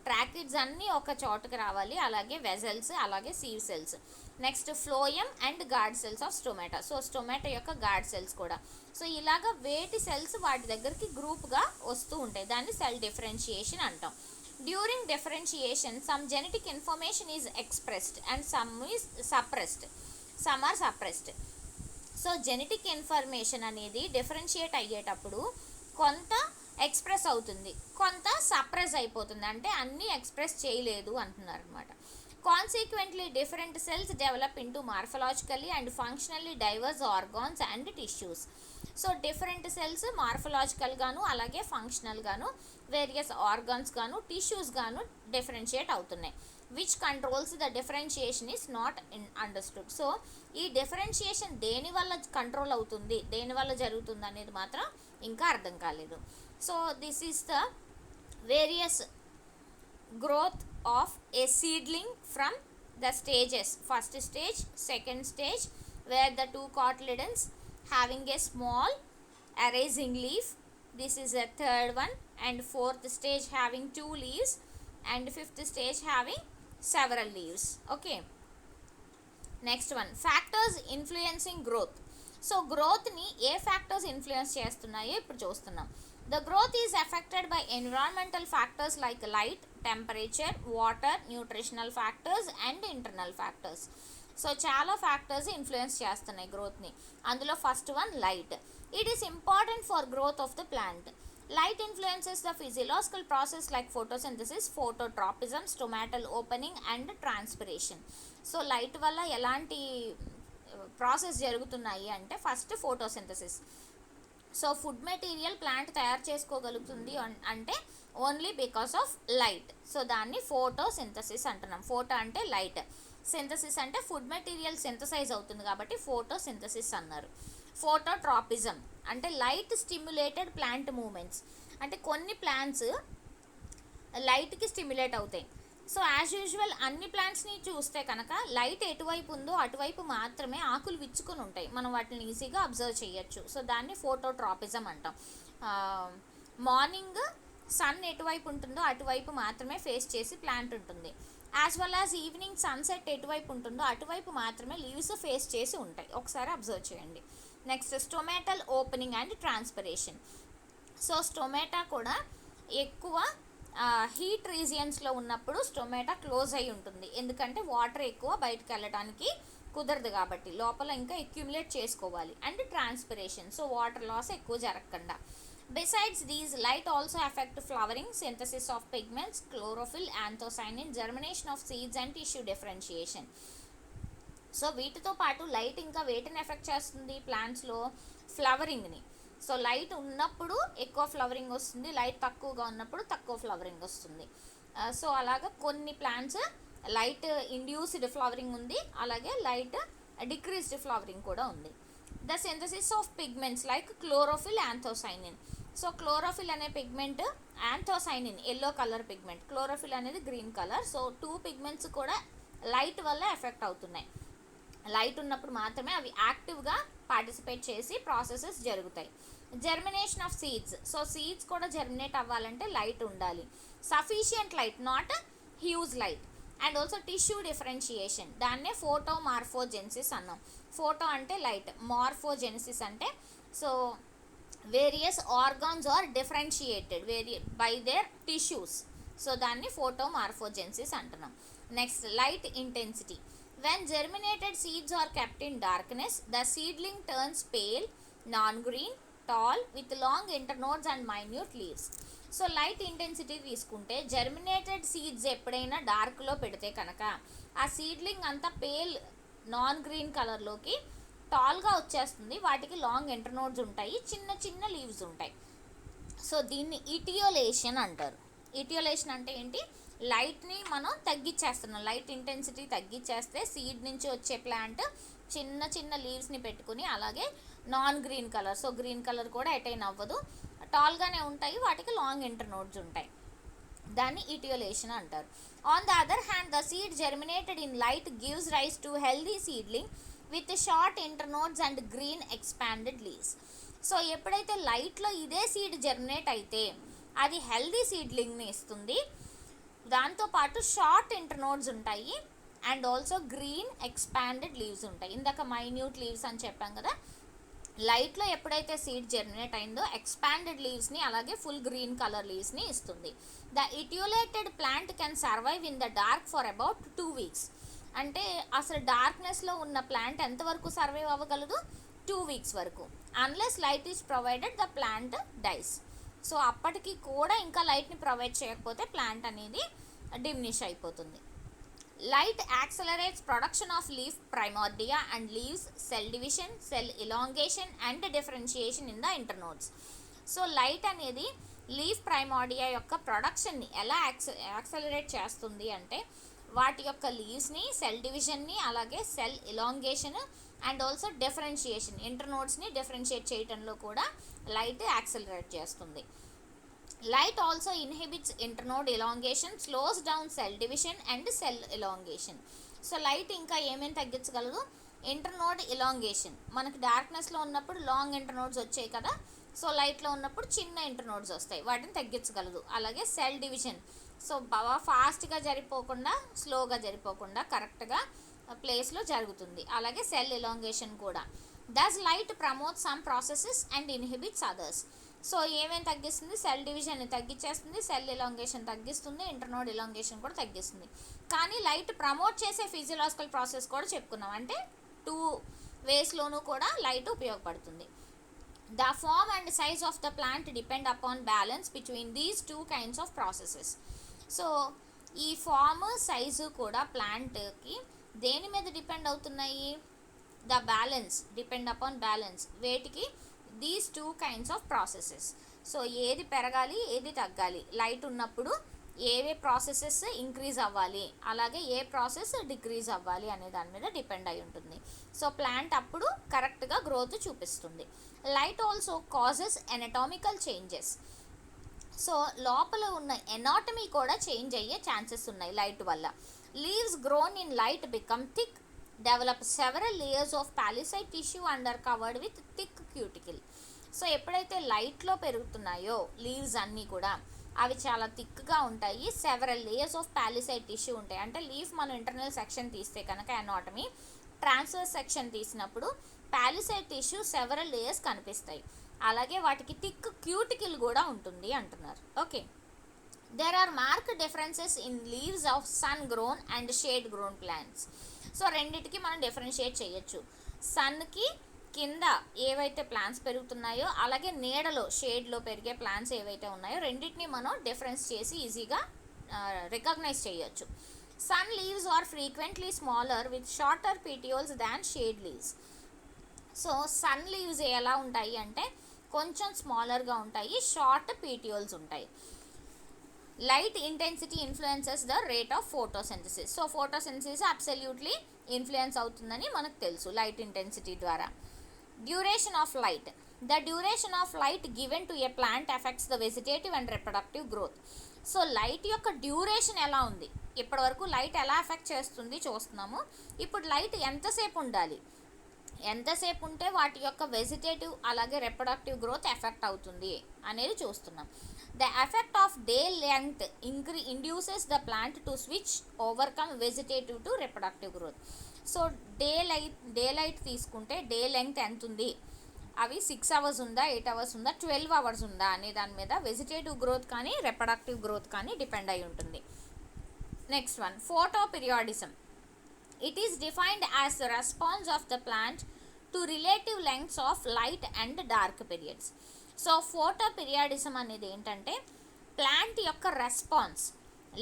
Speaker 1: ట్రాకిడ్స్ అన్నీ ఒక చోటుకి రావాలి, అలాగే వెజల్స్, అలాగే sieve cells. Next phloem and guard cells of stomata. So స్టొమాటో యొక్క గార్డ్ సెల్స్ కూడా. సో ఇలాగ వేటి సెల్స్ వాటి దగ్గరికి గ్రూప్గా వస్తూ ఉంటాయి, దాన్ని సెల్ డిఫరెన్షియేషన్ అంటాం. During differentiation, some genetic information is expressed and some is suppressed. Some are suppressed. So genetic information అనేది డిఫరెన్షియేట్ అయ్యేటప్పుడు కొంత ఎక్స్ప్రెస్ అవుతుంది, కొంత సప్రెస్ అయిపోతుంది. అంటే అన్నీ ఎక్స్ప్రెస్ చేయలేదు అంటున్నారు అనమాట. Consequently different cells develop into morphologically and functionally diverse organs and tissues. So different cells morphological గాను అలాగే ఫంక్షనల్ గాను వేరియస్ ఆర్గాన్స్ గాను టిష్యూస్ గాను డిఫరెన్షియేట్ అవుతున్నాయి. Which controls the differentiation is not understood. So ఈ డిఫరెన్షియేషన్ దేని వల్ల కంట్రోల్ అవుతుంది, దేని వల్ల జరుగుతుంది అనేది మాత్రం ఇంకా అర్థం కాలేదు. So this is the various growth of a seedling from the stages. First stage, second stage, where the two cotyledons having a small arising leaf. This is a third one, and fourth stage having two leaves, and fifth stage having several leaves. Okay, next one, factors influencing growth. So గ్రోత్ని ఏ factors influence చేస్తున్నాయో ఇప్పుడు చూస్తున్నాం. The growth is affected by environmental factors like light, temperature, water, nutritional factors and internal factors. So చాలా factors influence చేస్తున్నాయి గ్రోత్ని. అందులో first one light. It is important for growth of the plant. Light influences the physiological process like photosynthesis, phototropism, stomatal opening and transpiration. So light వల్ల ఎలాంటి process జరుగుతున్నాయి అంటే first photosynthesis. So food material plant తయారు చేసుకోగలుగుతుంది అంటే only because of light. So దాన్ని photosynthesis అంటున్నాం. Photo అంటే light, synthesis అంటే ఫుడ్ మెటీరియల్ సింథసైజ్ అవుతుంది కాబట్టి ఫోటోసింథసిస్ అన్నారు. ఫోటోట్రాపిజం అంటే లైట్ స్టిమ్యులేటెడ్ ప్లాంట్ మూమెంట్స్. అంటే కొన్ని ప్లాంట్స్ లైట్కి స్టిమ్యులేట్ అవుతాయి. సో యాజ్ యూజువల్ అన్ని ప్లాంట్స్ని చూస్తే కనుక లైట్ ఎటువైపు ఉందో అటువైపు మాత్రమే ఆకులు విచ్చుకొని ఉంటాయి, మనం వాటిని ఈజీగా అబ్జర్వ్ చేయొచ్చు. సో దాన్ని ఫోటోట్రాపిజం అంటాం. మార్నింగ్ సన్ ఎటువైపు ఉంటుందో అటువైపు మాత్రమే ఫేస్ చేసి ప్లాంట్ ఉంటుంది. As well as evening sunset ఎటువైపు ఉంటుందో అటువైపు మాత్రమే లీవ్స్ ఫేస్ చేసి ఉంటాయి. ఒకసారి అబ్జర్వ్ చేయండి. Next stomatal opening and transpiration. So stomata కూడా ఎక్కువ హీట్ రీజియన్స్లో ఉన్నప్పుడు స్టొమాటా క్లోజ్ అయి ఉంటుంది, ఎందుకంటే వాటర్ ఎక్కువ బయటకు వెళ్ళడానికి కుదరదు కాబట్టి లోపల ఇంకా అక్యుములేట్ చేసుకోవాలి. And transpiration, so water loss ఎక్కువ జరగకుండా. Besides these, light also affect flowering, synthesis of pigments, chlorophyll, anthocyanin, germination of seeds and tissue differentiation. So వీటితో పాటు లైట్ ఇంకా వేటిని ఎఫెక్ట్ చేస్తుంది ప్లాంట్స్లో? ఫ్లవరింగ్ని. సో లైట్ ఉన్నప్పుడు ఎక్కువ ఫ్లవరింగ్ వస్తుంది, లైట్ తక్కువగా ఉన్నప్పుడు తక్కువ ఫ్లవరింగ్ వస్తుంది. సో అలాగా కొన్ని ప్లాంట్స్ లైట్ ఇండ్యూస్డ్ ఫ్లవరింగ్ ఉంది, అలాగే లైట్ డిక్రీస్డ్ ఫ్లవరింగ్ కూడా ఉంది. The synthesis of pigments like chlorophyll, anthocyanin. So chlorophyll అనే pigment, anthocyanin yellow colour pigment, chlorophyll అనేది గ్రీన్ కలర్. సో 2 పిగ్మెంట్స్ కూడా లైట్ వల్ల ఎఫెక్ట్ అవుతున్నాయి. లైట్ ఉన్నప్పుడు మాత్రమే అవి యాక్టివ్గా పార్టిసిపేట్ చేసి ప్రాసెసెస్ జరుగుతాయి. Germination of seeds, so seeds కూడా జర్మినేట్ అవ్వాలంటే లైట్ ఉండాలి. Sufficient light, not huge light. And also tissue differentiation, దాన్నే ఫోటోమార్ఫోజెన్సిస్ అన్నాం. ఫోటో అంటే లైట్, మార్ఫోజెన్సిస్ అంటే so various organs are differentiated by their tissues. So దాన్ని ఫోటోమార్ఫోజెన్సిస్ అంటున్నాం. Next light intensity. When germinated seeds are kept in darkness, the seedling turns pale, non-green, tall, with long internodes and minute leaves. So light intensity తీసుకుంటే germinated seeds ఎప్పుడైనా డార్క్లో పెడితే కనుక ఆ seedling అంతా pale non green కలర్లోకి టాల్గా వచ్చేస్తుంది. వాటికి long ఇంటర్నోడ్స్ ఉంటాయి, చిన్న చిన్న లీవ్స్ ఉంటాయి. సో దీన్ని ఇటియోలేషన్ అంటారు. ఇటియోలేషన్ అంటే ఏంటి? లైట్ని మనం తగ్గించేస్తున్నాం. లైట్ ఇంటెన్సిటీ తగ్గించేస్తే సీడ్ నుంచి వచ్చే ప్లాంట్ చిన్న చిన్న లీవ్స్ని పెట్టుకుని అలాగే non green colour, so green colour కూడా అటైన్ అవ్వదు, టాల్గానే ఉంటాయి, వాటికి లాంగ్ ఇంటర్నోడ్స్ ఉంటాయి. దాన్ని ఇటియోలేషన్ అంటారు. On the other hand the seed germinated in light gives rise to healthy seedling with short internodes and green expanded leaves. So ఎప్పుడైతే లైట్లో ఇదే సీడ్ జర్మినేట్ అయితే అది హెల్దీ సీడ్లింగ్ని ఇస్తుంది, దాంతోపాటు షార్ట్ ఇంటర్నోడ్స్ ఉంటాయి and also green expanded leaves ఉంటాయి. ఇందాక మైన్యూట్ లీవ్స్ అని చెప్పాం కదా, లైట్లో ఎప్పుడైతే సీడ్ జర్మినేట్ అయిందో ఎక్స్పాండెడ్ లీవ్స్ని అలాగే ఫుల్ గ్రీన్ కలర్ లీవ్స్ని ఇస్తుంది. The etiolated plant can survive in the dark for about 2 weeks. అంటే అసలు డార్క్నెస్లో ఉన్న ప్లాంట్ ఎంతవరకు సర్వైవ్ అవ్వగలదు? 2 weeks వరకు. Unless light is provided the plant dies. So అప్పటికి కూడా ఇంకా లైట్ని ప్రొవైడ్ చేయకపోతే ప్లాంట్ అనేది డిమినిష్ అయిపోతుంది. Light accelerates production of leaf primordia and leaves cell division, cell elongation and differentiation in the internodes. So light అనేది leaf primordia యొక్క ప్రొడక్షన్ని ఎలా యాక్సలరేట్ చేస్తుంది అంటే వాటి యొక్క లీవ్స్ని, సెల్ డివిజన్ని అలాగే cell elongation and also differentiation, ఇంటర్నోడ్స్ని డిఫరెన్షియేట్ చేయడంలో కూడా లైట్ యాక్సలరేట్ చేస్తుంది. Light also inhibits internode elongation, slows down cell division and cell elongation. So light ఇంకా ఏమేమి తగ్గించగలదు? ఇంటర్నోడ్ ఇలాంగేషన్, మనకి డార్క్నెస్లో ఉన్నప్పుడు లాంగ్ ఇంటర్నోడ్స్ వచ్చాయి కదా, సో లైట్లో ఉన్నప్పుడు చిన్న ఇంటర్నోడ్స్ వస్తాయి, వాటిని తగ్గించగలదు. అలాగే సెల్ డివిజన్, సో బాగా ఫాస్ట్గా జరిపోకుండా స్లోగా జరిపోకుండా కరెక్ట్గా ప్లేస్లో జరుగుతుంది. అలాగే సెల్ ఇలాంగేషన్ కూడా. Thus light promote some processes and inhibits others. So ఏమేమి తగ్గిస్తుంది? సెల్ డివిజన్ని తగ్గించేస్తుంది, సెల్ ఇలాంగేషన్ తగ్గిస్తుంది, ఇంటర్నోడ్ ఇలాంగేషన్ కూడా తగ్గిస్తుంది. కానీ లైట్ ప్రమోట్ చేసే ఫిజియలాజికల్ ప్రాసెస్ కూడా చెప్పుకున్నాం, అంటే 2 waysలోనూ కూడా లైట్ ఉపయోగపడుతుంది. The form and size of the plant depend upon balance between these 2 kinds of processes. So ఈ ఫార్మ్, సైజు కూడా ప్లాంట్కి దేని మీద డిపెండ్ అవుతున్నాయి? The balance, depend upon balance. వేటికి? These 2 kinds of processes. So ఏది పెరగాలి, ఏది తగ్గాలి, లైట్ ఉన్నప్పుడు ఏవే ప్రాసెసెస్ ఇంక్రీజ్ అవ్వాలి, అలాగే ఏ ప్రాసెస్ డిక్రీజ్ అవ్వాలి అనే దాని మీద డిపెండ్ అయి ఉంటుంది. సో ప్లాంట్ అప్పుడు కరెక్ట్గా గ్రోత్ చూపిస్తుంది. Light also causes anatomical changes. So లోపల ఉన్న ఎనాటమీ కూడా చేంజ్ అయ్యే ఛాన్సెస్ ఉన్నాయి లైట్ వల్ల. Leaves grown in light become thick, develop several layers of palisade tissue and are covered with thick cuticle. So ఎప్పుడైతే లైట్లో పెరుగుతున్నాయో లీవ్స్ అన్నీ కూడా అవి చాలా థిక్గా ఉంటాయి, several layers of palisade tissue ఉంటాయి. అంటే లీఫ్ మనం ఇంటర్నల్ సెక్షన్ తీస్తే కనుక ఎనాటమీ, ట్రాన్స్వర్స్ సెక్షన్ తీసినప్పుడు పాలిసైడ్ టిష్యూ సెవరల్ లేయర్స్ కనిపిస్తాయి. అలాగే వాటికి థిక్ క్యూటికల్ కూడా ఉంటుంది అంటున్నారు. Okay, there are marked differences in leaves of sun grown and shade grown plants. So రెండిటికి మనం డిఫరెన్షియేట్ చేయొచ్చు. సన్కి కింద ఏవైతే ప్లాంట్స్ పెరుగుతున్నాయో అలాగే నీడలో షేడ్లో పెరిగే ప్లాంట్స్ ఏవైతే ఉన్నాయో రెండింటిని మనం డిఫరెన్స్ చేసి ఈజీగా రికగ్నైజ్ చేయొచ్చు. Sun leaves are frequently smaller with shorter petioles than shade leaves. So sun leaves ఎలా ఉంటాయి అంటే కొంచెం స్మాలర్గా ఉంటాయి, షార్ట్ పీటియోల్స్ ఉంటాయి. Light intensity influences the rate of photosynthesis. So photosynthesis absolutely influence అవుతుందని మనకు తెలుసు లైట్ ఇంటెన్సిటీ ద్వారా. Duration of light. The duration of light given to a plant effects the vegetative and reproductive growth. So light యొక్క duration ఎలా ఉంది, ఇప్పటి వరకు light ఎలా ఎఫెక్ట్ చేస్తుంది చూస్తున్నాము. ఇప్పుడు లైట్ ఎంతసేపు ఉండాలి, ఎంతసేపు ఉంటే వాటి యొక్క వెజిటేటివ్ అలాగే రిప్రొడక్టివ్ గ్రోత్ ఎఫెక్ట్ అవుతుంది అనేది చూస్తున్నాం. The effect of day length induces the plant to switch overcome vegetative to reproductive growth. So day light తీసుకుంటే డే లెంగ్త్ ఎంత ఉంది, అవి 6 అవర్స్ ఉందా, 8 అవర్స్ ఉందా, 12 అవర్స్ ఉందా అనే దాని మీద వెజిటేటివ్ గ్రోత్ కానీ రిప్రొడక్టివ్ గ్రోత్ కానీ డిపెండ్ అయి ఉంటుంది. Next one, photoperiodism. It is defined as the response of the plant to relative lengths of light and dark periods. So photoperiodism అనేది ఏంటంటే ప్లాంట్ యొక్క రెస్పాన్స్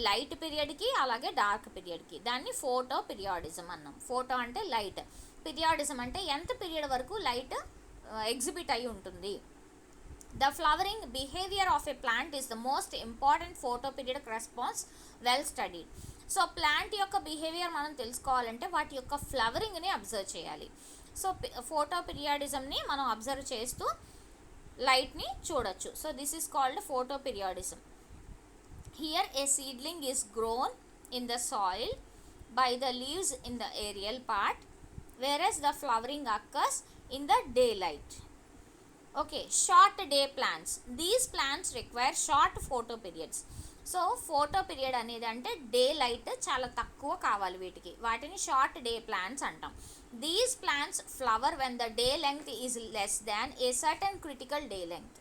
Speaker 1: లైట్ పీరియడ్కి అలాగే dark పీరియడ్కి, దాన్ని photo పీరియాడిజం అన్నాం. Photo అంటే light, పీరియాడిజం అంటే ఎంత period వరకు లైట్ ఎగ్జిబిట్ అయి ఉంటుంది. The flowering behaviour of a plant is the most important photoperiod response well studied. So plant యొక్క బిహేవియర్ మనం తెలుసుకోవాలంటే వాటి యొక్క ఫ్లవరింగ్ని అబ్జర్వ్ చేయాలి. సో ఫోటో పీరియాడిజంని మనం అబ్జర్వ్ చేస్తూ లైట్ని చూడొచ్చు. So this is called photoperiodism. Here a seedling is grown in the soil by the leaves in the aerial part, whereas the flowering occurs in the daylight. Okay, short day plants. These plants require short photo periods. So photo period అనేది అంటే day light చాలా తక్కువ కావాలి వీటికి, వాటిని short day plants అంటాం. These plants flower when the day length is less than a certain critical day length.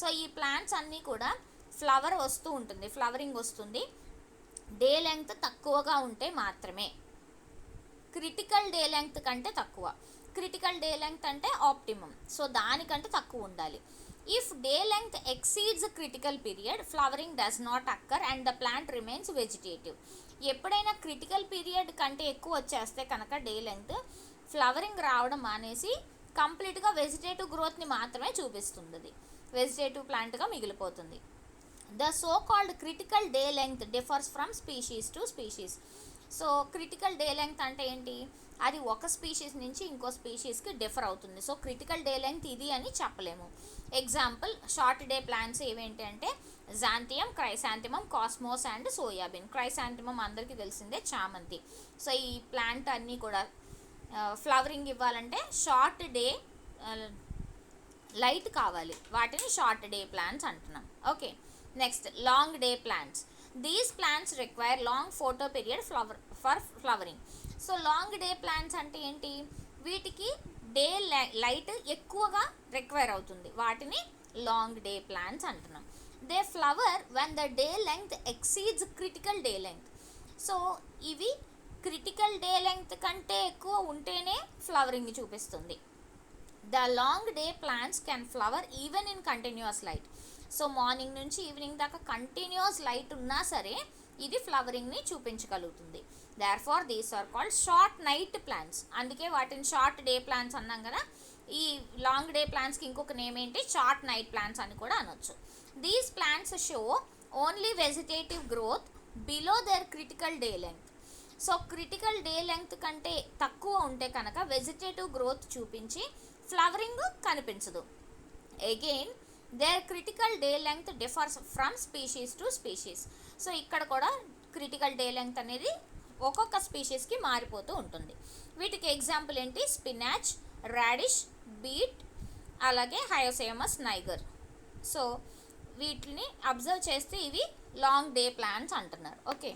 Speaker 1: So ఈ plants అన్నీ కూడా ఫ్లవర్ వస్తూ ఉంటుంది, ఫ్లవరింగ్ వస్తుంది డే లెంగ్త్ తక్కువగా ఉంటే మాత్రమే. క్రిటికల్ డే లెంగ్త్ కంటే తక్కువ, క్రిటికల్ డే లెంగ్త్ అంటే ఆప్టిమమ్, సో దానికంటే తక్కువ ఉండాలి. If day length exceeds critical period flowering does not అక్కర్ and the plant remains vegetative. ఎప్పుడైనా క్రిటికల్ పీరియడ్ కంటే ఎక్కువ వచ్చేస్తే కనుక డే లెంగ్త్ ఫ్లవరింగ్ రావడం మానేసి కంప్లీట్గా వెజిటేటివ్ గ్రోత్ని మాత్రమే చూపిస్తుంది, వెజిటేటివ్ ప్లాంట్గా మిగిలిపోతుంది. The so called critical day length differs from species to species. So critical day length అంటే ఏంటి, అది ఒక స్పీషీస్ నుంచి ఇంకో స్పీషీస్కి డిఫర్ అవుతుంది. సో క్రిటికల్ డే లెంగ్త్ ఇది అని చెప్పలేము. ఎగ్జాంపుల్ షార్ట్ డే ప్లాంట్స్ ఏవేంటి అంటే xanthium, chrysanthemum, cosmos and soybean. Chrysanthemum అందరికీ తెలిసిందే, చామంతి. సో ఈ ప్లాంట్ అన్నీ కూడా ఫ్లవరింగ్ ఇవ్వాలంటే షార్ట్ డే లైట్ కావాలి, వాటిని షార్ట్ డే ప్లాంట్స్ అంటున్నాం. Okay, next long day plants. These plants require long photo period for flowering. So long day plants అంటే ఏంటి, వీటికి డే లైట్ ఎక్కువగా రిక్వైర్ అవుతుంది, వాటిని లాంగ్ డే ప్లాంట్స్ అంటున్నాం. They flower when the day length exceeds critical day length. So ఇవి critical day length కంటే ఎక్కువ ఉంటేనే ఫ్లవరింగ్ చూపిస్తుంది. The long day plants can flower even in continuous light. So morning నుంచి evening దాకా continuous light ఉన్నా సరే ఇది ఫ్లవరింగ్ని చూపించగలుగుతుంది. Therefore these are called short night plants. అందుకే వాటిని షార్ట్ డే ప్లాంట్స్ అన్నాం కదా. ఈ లాంగ్ డే ప్లాంట్స్కి ఇంకొక నేమ్ ఏంటి, షార్ట్ నైట్ ప్లాంట్స్ అని కూడా అనొచ్చు. These plants show only vegetative growth below their critical day length. So critical day length కంటే తక్కువ ఉంటే కనుక వెజిటేటివ్ గ్రోత్ చూపించి ఫ్లవరింగ్ కనిపించదు. Again their critical day length differs from species to species. So ఇక్కడ కూడా క్రిటికల్ డే లెంగ్త్ అనేది ఒక్కొక్క స్పీషీస్కి మారిపోతూ ఉంటుంది. వీటికి ఎగ్జాంపుల్ ఏంటి, స్పినాచ్, రాడిష్, బీట్, అలాగే హయోసేమస్ నైగర్. సో వీటిని అబ్జర్వ్ చేస్తే ఇవి లాంగ్ డే ప్లాంట్స్ అంటున్నారు. Okay,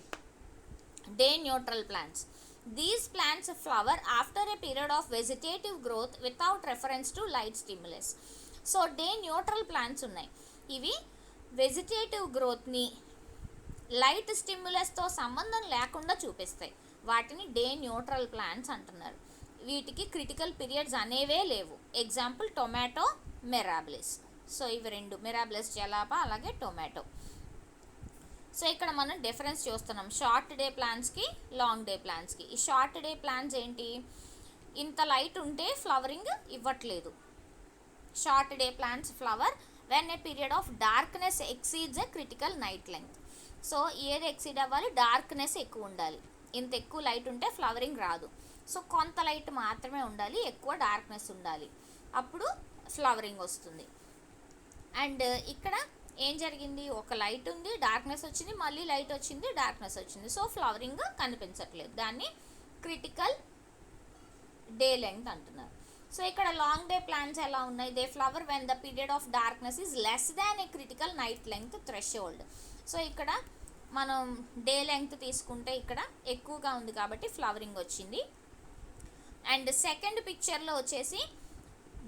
Speaker 1: day neutral plants. These plants flower after a period of vegetative growth without reference to light stimulus. So day neutral plants ఉన్నాయి, ఇవి vegetative గ్రోత్ని light స్టిమ్యులస్తో సంబంధం లేకుండా చూపిస్తాయి, వాటిని డే న్యూట్రల్ ప్లాంట్స్ అంటున్నారు. వీటికి క్రిటికల్ పీరియడ్స్ అనేవే లేవు. Example tomato, mirabilis. సో ఇవి రెండు, మిరాబిలిస్ జలాపా అలాగే టొమాటో. సో ఇక్కడ మనం డిఫరెన్స్ చూస్తున్నాం షార్ట్ డే ప్లాంట్స్కి లాంగ్ డే ప్లాంట్స్కి. ఈ షార్ట్ డే ప్లాంట్స్ ఏంటి, ఇంత లైట్ ఉంటే ఫ్లవరింగ్ ఇవ్వట్లేదు. Short day plants flower when a period of darkness exceeds A critical night length. So ఏది ఎక్సీడ్ అవ్వాలి, డార్క్నెస్ ఎక్కువ ఉండాలి. ఇంత ఎక్కువ లైట్ ఉంటే ఫ్లవరింగ్ రాదు. సో కొంత లైట్ మాత్రమే ఉండాలి, ఎక్కువ డార్క్నెస్ ఉండాలి, అప్పుడు ఫ్లవరింగ్ వస్తుంది. అండ్ ఇక్కడ ఏం జరిగింది, ఒక లైట్ ఉంది, డార్క్నెస్ వచ్చింది, మళ్ళీ లైట్ వచ్చింది, డార్క్నెస్ వచ్చింది. సో ఫ్లవరింగ్ కనిపించట్లేదు, దాన్ని క్రిటికల్ డే లెంగ్త్ అంటున్నారు. సో ఇక్కడ లాంగ్ డే ప్లాంట్స్ ఎలా ఉన్నాయి, they flower when the period of darkness is less than A critical night length threshold. So ఇక్కడ మనం డే లెంగ్త్ తీసుకుంటే ఇక్కడ ఎక్కువగా ఉంది కాబట్టి ఫ్లవరింగ్ వచ్చింది. అండ్ సెకండ్ పిక్చర్లో వచ్చేసి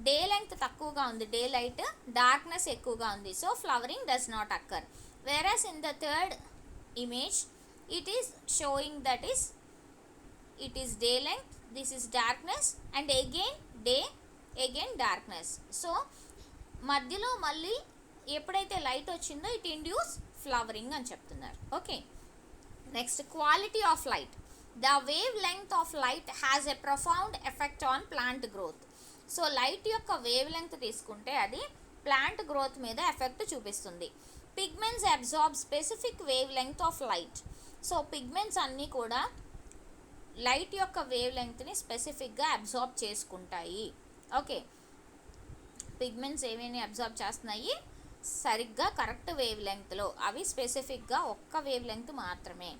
Speaker 1: డే లెంగ్త్ తక్కువగా ఉంది, డే లైట్, డార్క్నెస్ ఎక్కువగా ఉంది, so flowering does not occur. Whereas in the third image it is showing that is it is day length, this is darkness, and again day, again darkness. So మధ్యలో మళ్ళీ ఎప్పుడైతే light వచ్చిందో it induce flowering అని చెప్తున్నారు. Okay, next quality of light. The wave length of light has a profound effect on plant growth. So light యొక్క wave length తీసుకుంటే అది plant growth మీద ఎఫెక్ట్ చూపిస్తుంది. Pigments absorb specific wave length of light. So pigments అన్నీ కూడా light యొక్క wave లెంగ్త్ని స్పెసిఫిక్గా absorb చేసుకుంటాయి. ఓకే, పిగ్మెంట్స్ ఏమేమి అబ్జార్బ్ చేస్తున్నాయి, సరిగ్గా కరెక్ట్ వేవ్ లెంగ్త్లో, అవి స్పెసిఫిక్గా ఒక్క వేవ్ లెంగ్త్ మాత్రమే.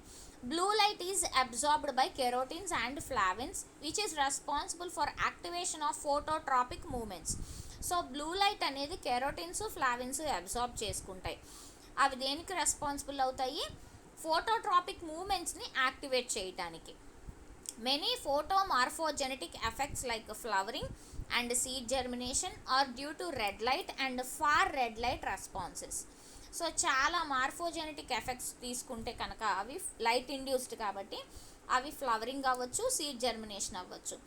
Speaker 1: Blue light is absorbed by carotenes and flavins which is responsible for activation of phototropic movements. So blue light అనేది కెరోటిన్స్, ఫ్లావిన్స్ అబ్జార్బ్ చేసుకుంటాయి. అవి దేనికి రెస్పాన్సిబుల్ అవుతాయి, ఫోటోట్రాపిక్ మూమెంట్స్ని యాక్టివేట్ చేయడానికి. Many photomorphogenetic effects like flowering and seed germination are due to red light and far red light responses. So చాలా మార్ఫోజెనెటిక్ effects తీసుకుంటే కనుక అవి లైట్ ఇండ్యూస్డ్ కాబట్టి అవి ఫ్లవరింగ్ అవ్వచ్చు, సీడ్ జర్మినేషన్ అవ్వచ్చు.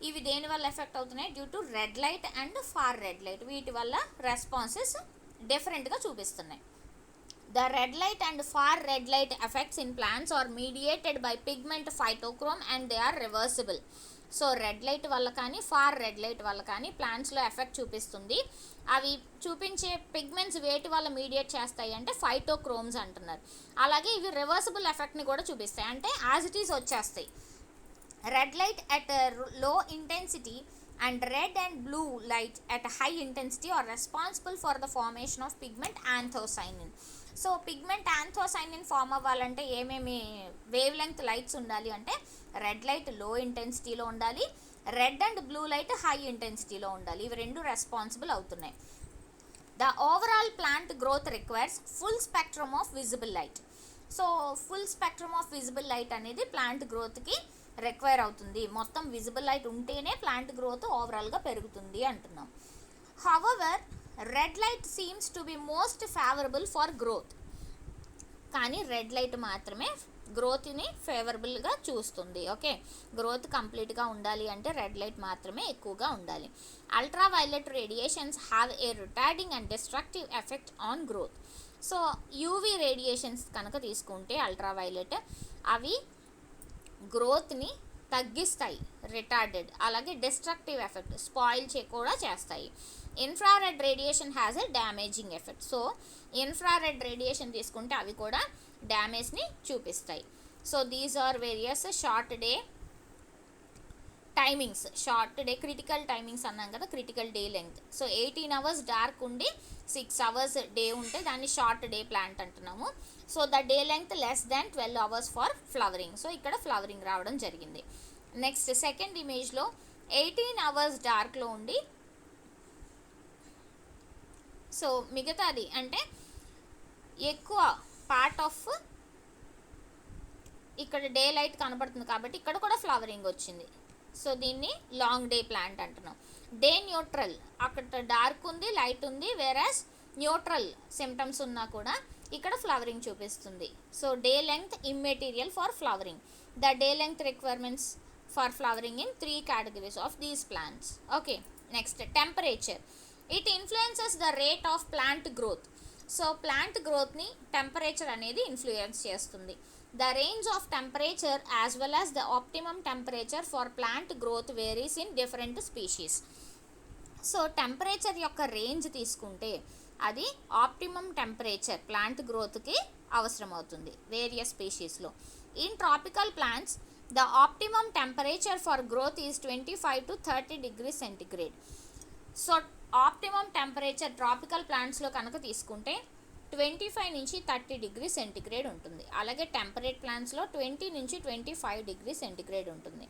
Speaker 1: ఇవి దేనివల్ల ఎఫెక్ట్ అవుతున్నాయి, due to red light and far red light, వీటి వల్ల రెస్పాన్సెస్ డిఫరెంట్గా చూపిస్తున్నాయి. The red light and far red light effects in plants are mediated by pigment phytochrome and they are reversible. So red light వల్ల కానీ far red light వల్ల కానీ ప్లాంట్స్లో effect చూపిస్తుంది. అవి చూపించే పిగ్మెంట్స్ వేటి వల్ల మీడియేట్ చేస్తాయి అంటే ఫైటోక్రోమ్స్ అంటున్నారు. అలాగే ఇవి రివర్సిబుల్ ఎఫెక్ట్ని కూడా చూపిస్తాయి, అంటే యాజ్ ఇట్ ఈస్ వచ్చేస్తాయి. రెడ్ లైట్ అట్ లో intensity and red and blue light at high intensity are responsible for the formation of pigment anthocyanin. So pigment anthocyanin form అవ్వాలంటే ఏమేమి వేవ్ లెంగ్త్ లైట్స్ ఉండాలి అంటే red light లో ఇంటెన్సిటీలో ఉండాలి, red and blue light high ఇంటెన్సిటీలో ఉండాలి. ఇవి రెండు రెస్పాన్సిబుల్ అవుతున్నాయి. The overall plant growth requires full spectrum of visible light. So full spectrum of visible light అనేది ప్లాంట్ గ్రోత్కి రిక్వైర్ అవుతుంది. మొత్తం విజిబుల్ లైట్ ఉంటేనే ప్లాంట్ గ్రోత్ ఓవరాల్గా పెరుగుతుంది అంటున్నాం. However red light seems to be most favourable for growth. కానీ red light మాత్రమే గ్రోత్ని ఫేవరబుల్గా చూస్తుంది. ఓకే, గ్రోత్ కంప్లీట్గా ఉండాలి అంటే రెడ్ లైట్ మాత్రమే ఎక్కువగా ఉండాలి. Ultra violet radiations have a retarding and destructive effect on growth. So UV radiations కనుక తీసుకుంటే అల్ట్రా వైలెట్ అవి గ్రోత్ని తగ్గిస్తాయి, రిటార్డెడ్, అలాగే డిస్ట్రక్టివ్ ఎఫెక్ట్ స్పాయిల్ కూడా చేస్తాయి. Infrared radiation has a damaging effect. So infrared radiation తీసుకుంటే అవి కూడా డ్యామేజ్ని చూపిస్తాయి. So these are various short day timings. Short day critical timings అన్నాం కదా, critical day length. So 18 hours dark ఉండి 6 hours డే ఉంటే దాన్ని షార్ట్ డే ప్లాంట్ అంటున్నాము. So the day length less than 12 hours for flowering. So ఇక్కడ flowering రావడం జరిగింది. Next second ఇమేజ్లో 18 hours డార్క్లో ఉండి, సో మిగతాది అంటే ఎక్కువ పార్ట్ ఆఫ్ ఇక్కడ డే లైట్ కనబడుతుంది కాబట్టి ఇక్కడ కూడా ఫ్లవరింగ్ వచ్చింది. సో దీన్ని లాంగ్ డే ప్లాంట్ అంటున్నాం. డే న్యూట్రల్, అక్కడ డార్క్ ఉంది, లైట్ ఉంది, వేరాస్ న్యూట్రల్ సిమ్టమ్స్ ఉన్నా కూడా ఇక్కడ ఫ్లవరింగ్ చూపిస్తుంది. So day length immaterial for flowering. The day length requirements for flowering in 3 categories of these plants. Okay, next temperature. It influences the rate of plant growth. So plant గ్రోత్ని temperature అనేది influence చేస్తుంది. The range of temperature as well as the optimum temperature for plant growth varies in different species. So temperature యొక్క range తీసుకుంటే అది optimum temperature plant గ్రోత్కి అవసరం అవుతుంది various స్పీషీస్లో. In tropical plants the optimum temperature for growth is 25 to 30 degrees centigrade. So optimum temperature tropical ప్లాంట్స్లో కనుక తీసుకుంటే 25 నుంచి 30 డిగ్రీ సెంటిగ్రేడ్ ఉంటుంది. అలాగే టెంపరేట్ ప్లాంట్స్లో 20 నుంచి 25 డిగ్రీ సెంటిగ్రేడ్ ఉంటుంది.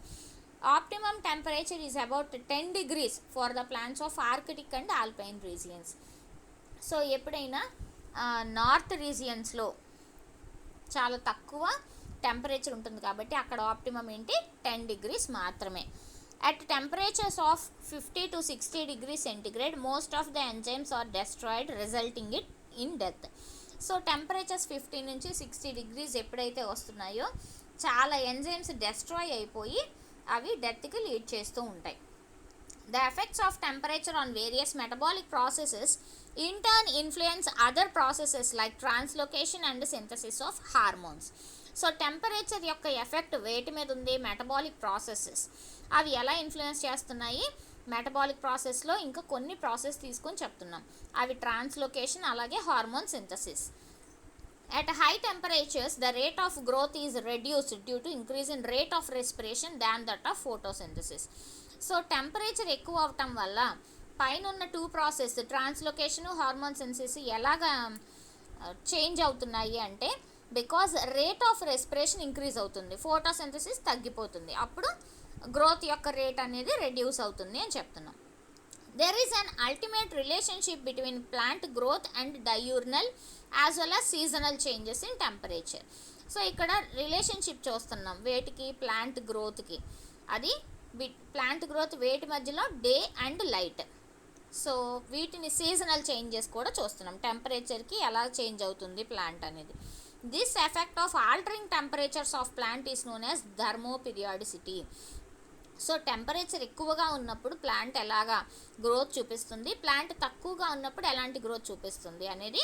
Speaker 1: Optimum temperature is about 10 degrees for the plants of Arctic and alpine regions. So ఎప్పుడైనా north రీజియన్స్లో చాలా తక్కువ టెంపరేచర్ ఉంటుంది కాబట్టి అక్కడ ఆప్టిమమ్ ఏంటి 10 degrees మాత్రమే. At temperatures of 50 to 60 degrees centigrade, most of the enzymes are destroyed, resulting it in death. So temperatures 50 నుంచి 60 degrees ఎప్పుడైతే వస్తున్నాయో చాలా ఎంజైమ్స్ డెస్ట్రాయ్ అయిపోయి అవి డెత్కి లీడ్ చేస్తూ ఉంటాయి. The effects of temperature on various metabolic processes in turn influence other processes like translocation and synthesis of hormones. So temperature యొక్క effect వేటి మీద ఉంది? Metabolic processes. అవి ఎలా ఇన్ఫ్లుయెన్స్ చేస్తున్నాయి? మెటబాలిక్ ప్రాసెస్లో ఇంకా కొన్ని ప్రాసెస్ తీసుకొని చెప్తున్నాం. అవి ట్రాన్స్లోకేషన్ అలాగే hormone synthesis. At high temperatures, the rate of growth is reduced due to increase in rate of respiration than that of photosynthesis. So temperature ఎక్కువ అవటం వల్ల పైన ఉన్న 2 ప్రాసెస్ ట్రాన్స్లోకేషన్ హార్మోన్ సింథసిస్ ఎలాగా చేంజ్ అవుతున్నాయి అంటే because rate of respiration increase అవుతుంది, photosynthesis తగ్గిపోతుంది, అప్పుడు గ్రోత్ యొక్క రేట్ అనేది రెడ్యూస్ అవుతుంది అని చెప్తున్నాం. There is an ultimate relationship between plant growth and diurnal as well as seasonal changes in temperature. So ఇక్కడ రిలేషన్షిప్ చూస్తున్నాం వేటికి? ప్లాంట్ గ్రోత్కి. అది ప్లాంట్ గ్రోత్ వేటి మధ్యలో? Day and light. సో వీటిని సీజనల్ చేంజెస్ కూడా చూస్తున్నాం, టెంపరేచర్కి ఎలా చేంజ్ అవుతుంది ప్లాంట్ అనేది. This effect of altering temperatures of plant is known as thermoperiodicity. So temperature ఎక్కువగా ఉన్నప్పుడు ప్లాంట్ ఎలాగా గ్రోత్ చూపిస్తుంది, ప్లాంట్ తక్కువగా ఉన్నప్పుడు ఎలాంటి గ్రోత్ చూపిస్తుంది అనేది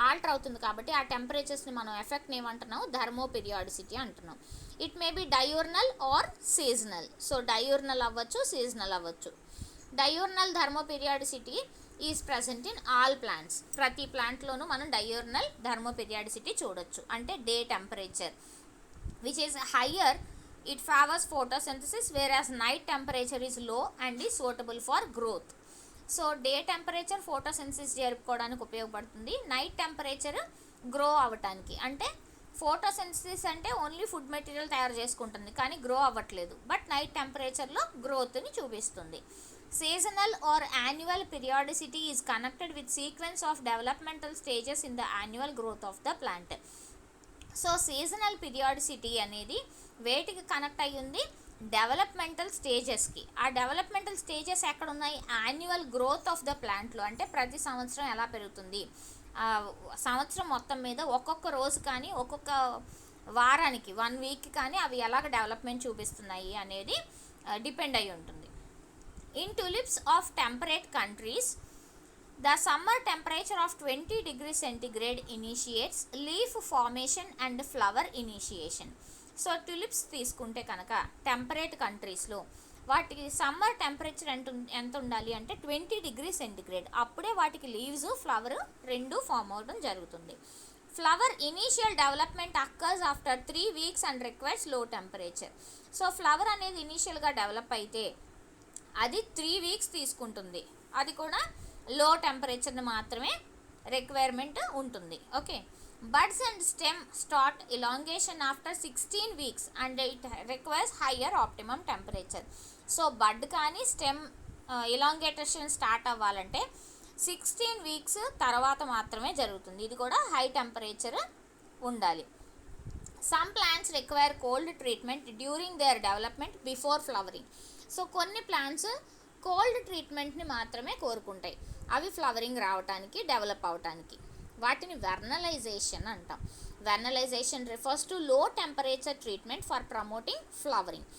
Speaker 1: ఆల్టర్ అవుతుంది. కాబట్టి ఆ టెంపరేచర్స్ని మనం ఎఫెక్ట్ని ఏమంటున్నాం? థర్మోపిరియాడిసిటీ అంటున్నాం. It may be diurnal or seasonal. So diurnal అవ్వచ్చు, సీజనల్ అవ్వచ్చు. Diurnal thermoperiodicity is present in all plants. ప్రతి ప్లాంట్లోనూ మనం డయూర్నల్ థర్మోపిరియాడిసిటీ చూడొచ్చు. అంటే day temperature which is higher, it favors photosynthesis, whereas night temperature is low and is suitable for growth. So day temperature photosynthesis జరుపుకోవడానికి ఉపయోగపడుతుంది, night temperature grow అవ్వటానికి. అంటే photosynthesis అంటే ఓన్లీ ఫుడ్ మెటీరియల్ తయారు చేసుకుంటుంది కానీ గ్రో అవ్వట్లేదు, బట్ నైట్ టెంపరేచర్లో గ్రోత్ని చూపిస్తుంది. Seasonal or annual periodicity is connected with sequence of developmental stages in the annual growth of the plant. So seasonal periodicity అనేది వేటికి కనెక్ట్ అయ్యి ఉంది? డెవలప్మెంటల్ స్టేజెస్కి. ఆ డెవలప్మెంటల్ స్టేజెస్ ఎక్కడ ఉన్నాయి? యాన్యువల్ గ్రోత్ ఆఫ్ ద ప్లాంట్లో. అంటే ప్రతి సంవత్సరం ఎలా పెరుగుతుంది, సంవత్సరం మొత్తం మీద ఒక్కొక్క రోజు కానీ ఒక్కొక్క వారానికి 1 week కానీ అవి ఎలాగ డెవలప్మెంట్ చూపిస్తున్నాయి అనేది డిపెండ్ అయి ఉంటుంది. In tulips of temperate countries, the summer temperature of 20 degrees centigrade initiates leaf formation and flower initiation. So tulips తీసుకుంటే కనుక టెంపరేట్ కంట్రీస్లో వాటికి సమ్మర్ టెంపరేచర్ ఎంత ఉండాలి అంటే 20 degrees centigrade. అప్పుడే వాటికి లీవ్స్, ఫ్లవర్ రెండు ఫామ్ అవడం జరుగుతుంది. Flower initial development occurs after 3 weeks and requires లో టెంపరేచర్. సో ఫ్లవర్ అనేది ఇనీషియల్గా డెవలప్ అయితే అది 3 weeks తీసుకుంటుంది, అది కూడా లో టెంపరేచర్ని మాత్రమే రిక్వైర్మెంట్ ఉంటుంది. Okay, buds and stem start elongation after 16 weeks and it requires higher optimum temperature. So bud కానీ స్టెమ్ ఇలాంగేటేషన్ స్టార్ట్ అవ్వాలంటే 16 weeks తర్వాత మాత్రమే జరుగుతుంది, ఇది కూడా హై టెంపరేచర్ ఉండాలి. Some plants require cold treatment during their development before flowering. So కొన్ని plants cold ట్రీట్మెంట్ని మాత్రమే కోరుకుంటాయి అవి ఫ్లవరింగ్ రావడానికి, డెవలప్ అవటానికి. వాటిని వెర్నలైజేషన్ అంటాం. Vernalization refers to low temperature treatment for promoting flowering.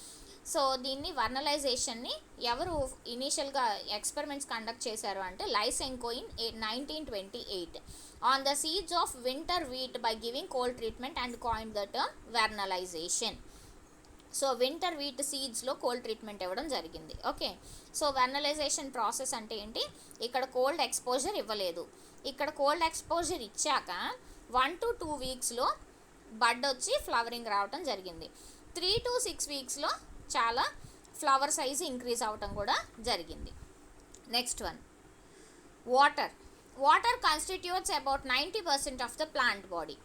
Speaker 1: So దీన్ని వెర్నలైజేషన్ని ఎవరు ఇనీషియల్గా ఎక్స్పెరిమెంట్స్ కండక్ట్ చేశారు అంటే Lysenko in 1928 on the seeds of winter wheat by giving cold treatment and coined the term vernalization. So winter wheat సీడ్స్లో cold treatment ఇవ్వడం జరిగింది. Okay, so వెర్నలైజేషన్ process అంటే ఏంటి? ఇక్కడ కోల్డ్ ఎక్స్పోజర్ ఇవ్వలేదు, ఇక్కడ కోల్డ్ ఎక్స్పోజర్ ఇచ్చాక 1 to 2 weeksలో బడ్ వచ్చి ఫ్లవరింగ్ రావడం జరిగింది. 3 to 6 weeksలో చాలా ఫ్లవర్ సైజ్ ఇంక్రీజ్ అవటం కూడా జరిగింది. Next one, water constitutes about 90% of the plant body.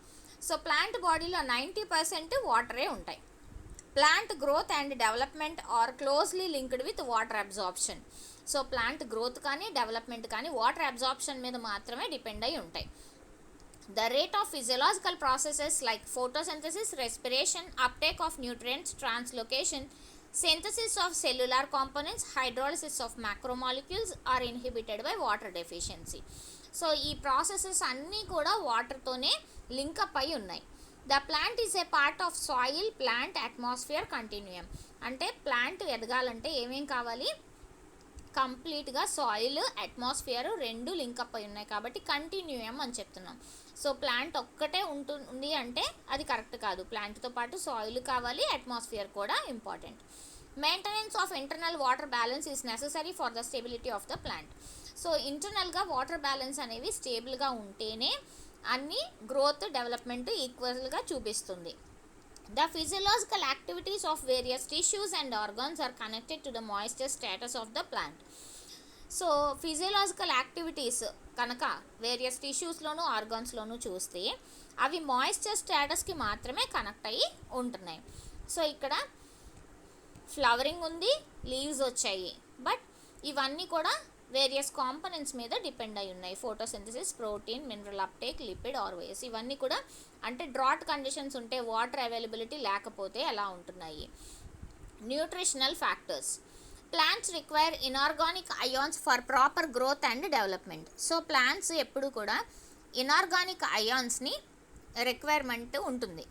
Speaker 1: So plant బాడీలో 90% వాటరే ఉంటాయి. Plant growth and development are closely linked with water absorption. So plant growth కానీ డెవలప్మెంట్ కానీ వాటర్ అబ్జార్ప్షన్ మీద మాత్రమే డిపెండ్ అయి ఉంటాయి. The rate of physiological processes like photosynthesis, respiration, uptake of nutrients, translocation, synthesis of cellular components, hydrolysis of macromolecules are inhibited by water deficiency. So ఈ processes అన్నీ కూడా వాటర్తోనే link up అయి ఉన్నాయి. The plant is a part of soil plant atmosphere continuum. అంటే plant ఎదగాలంటే ఏమేం కావాలి? కంప్లీట్గా సాయిల్ అట్మాస్ఫియర్ రెండు లింకప్ అయి ఉన్నాయి కాబట్టి కంటిన్యూయం అని చెప్తున్నాం. సో ప్లాంట్ ఒక్కటే ఉంటుంది అంటే అది కరెక్ట్ కాదు. ప్లాంట్తో పాటు సాయిల్ కావాలి, అట్మాస్ఫియర్ కూడా important. Maintenance of internal water balance is necessary for the stability of the plant. So ఇంటర్నల్గా వాటర్ బ్యాలెన్స్ అనేవి స్టేబుల్గా ఉంటేనే అన్ని గ్రోత్ డెవలప్మెంట్ ఈక్వల్గా చూపిస్తుంది. The physiological activities of various tissues and organs are connected to the moisture status of the plant. So physiological activities కనుక various టిష్యూస్లోను ఆర్గాన్స్లోనూ చూస్తే అవి మాయిశ్చర్ స్టేటస్కి మాత్రమే కనెక్ట్ అయ్యి ఉంటున్నాయి. సో ఇక్కడ ఫ్లవరింగ్ ఉంది, లీవ్స్ వచ్చాయి, బట్ ఇవన్నీ కూడా వేరియస్ కాంపనెంట్స్ మీద డిపెండ్ అయి ఉన్నాయి. Photosynthesis, protein, mineral uptake, lipid, ROS ఇవన్నీ కూడా అంటే డ్రాట్ కండిషన్స్ ఉంటే వాటర్ అవైలబిలిటీ లేకపోతే ఎలా ఉంటున్నాయి. Nutritional factors. Plants require inorganic ions for proper growth and development. So plants ఎప్పుడు కూడా ఇనార్గానిక్ అయాన్స్ని రిక్వైర్మెంట్ ఉంటుంది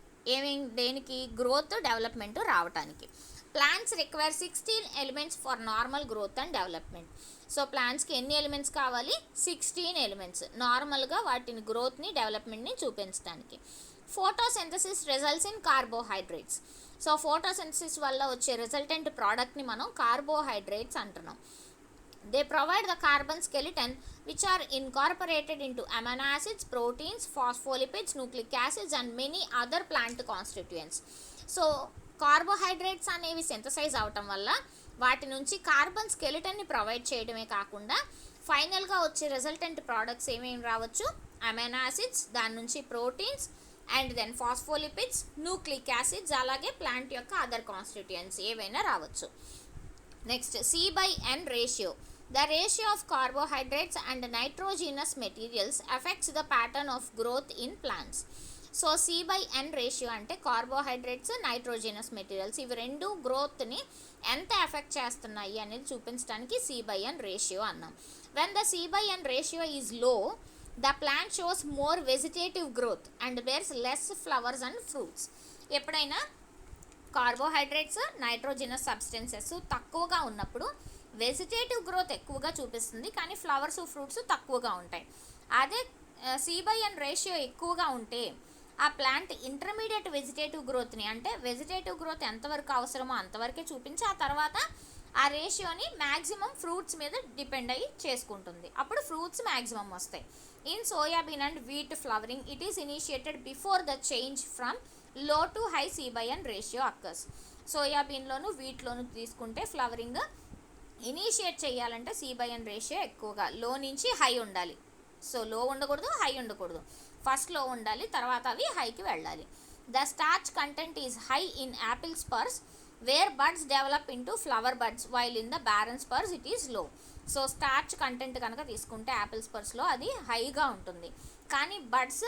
Speaker 1: దేనికి? గ్రోత్ డెవలప్మెంట్ రావడానికి. Plants require 16 elements for normal growth and development. So ప్లాంట్స్కి ఎన్ని ఎలిమెంట్స్ కావాలి? 16 ఎలిమెంట్స్ నార్మల్గా వాటిని గ్రోత్ని డెవలప్మెంట్ని చూపించడానికి. Photosynthesis results in carbohydrates. So photosynthesis వల్ల వచ్చే రిజల్టెంట్ ప్రోడక్ట్ని మనం కార్బోహైడ్రేట్స్ అంటున్నాం. They provide the carbon skeleton which are incorporated into amino acids, proteins, phospholipids, nucleic acids and many other plant constituents. So carbohydrates అనేవి synthesise అవటం వల్ల వాటి నుంచి కార్బన్ స్కెలిటన్ని ప్రొవైడ్ చేయడమే కాకుండా ఫైనల్గా వచ్చే రిజల్టెంట్ ప్రోడక్ట్స్ ఏమేమి రావచ్చు? అమైనో యాసిడ్స్, దాని నుంచి proteins and then phospholipids, nucleic acids, అలాగే ప్లాంట్ యొక్క అదర్ కాన్స్టిట్యూయెంట్స్ ఏవైనా రావచ్చు. Next C/N ratio. The ratio of carbohydrates and nitrogenous materials affects the pattern of growth in plants. So C/N ratio అంటే carbohydrates, nitrogenous materials ఇవి రెండు గ్రోత్ని ఎంత effect చేస్తున్నాయి అనేది చూపించడానికి C/N రేషియో అన్నాం. When the C/N ratio is low, the plant shows more vegetative growth and bears less flowers and fruits. ఎప్పుడైనా carbohydrates, nitrogenous substances తక్కువగా ఉన్నప్పుడు వెజిటేటివ్ గ్రోత్ ఎక్కువగా చూపిస్తుంది, కానీ ఫ్లవర్స్, ఫ్రూట్స్ తక్కువగా ఉంటాయి. అదే C/N రేషియో ఎక్కువగా ఉంటే ఆ ప్లాంట్ ఇంటర్మీడియట్ వెజిటేటివ్ గ్రోత్ని అంటే వెజిటేటివ్ గ్రోత్ ఎంతవరకు అవసరమో అంతవరకే చూపించి ఆ తర్వాత ఆ రేషియోని మ్యాక్సిమం ఫ్రూట్స్ మీద డిపెండ్ అయ్యి చేసుకుంటుంది. అప్పుడు ఫ్రూట్స్ మ్యాక్సిమం వస్తాయి. In soybean and wheat flowering it is initiated before the change from low to high C/N ratio occurs. సోయాబీన్లోను వీట్లోను తీసుకుంటే ఫ్లవరింగ్ ఇనిషియేట్ చేయాలంటే C/N రేషియో ఎక్కువగా లో నుంచి హై ఉండాలి. సో లో ఉండకూడదు, హై ఉండకూడదు. ఫస్ట్ లో ఉండాలి, తర్వాత అవి హైకి వెళ్ళాలి. The starch content is high in apple spurs where buds develop into flower buds while in the barren spurs it is low. So starch content కనుక తీసుకుంటే యాపిల్ స్పర్స్లో అది హైగా ఉంటుంది, కానీ బడ్స్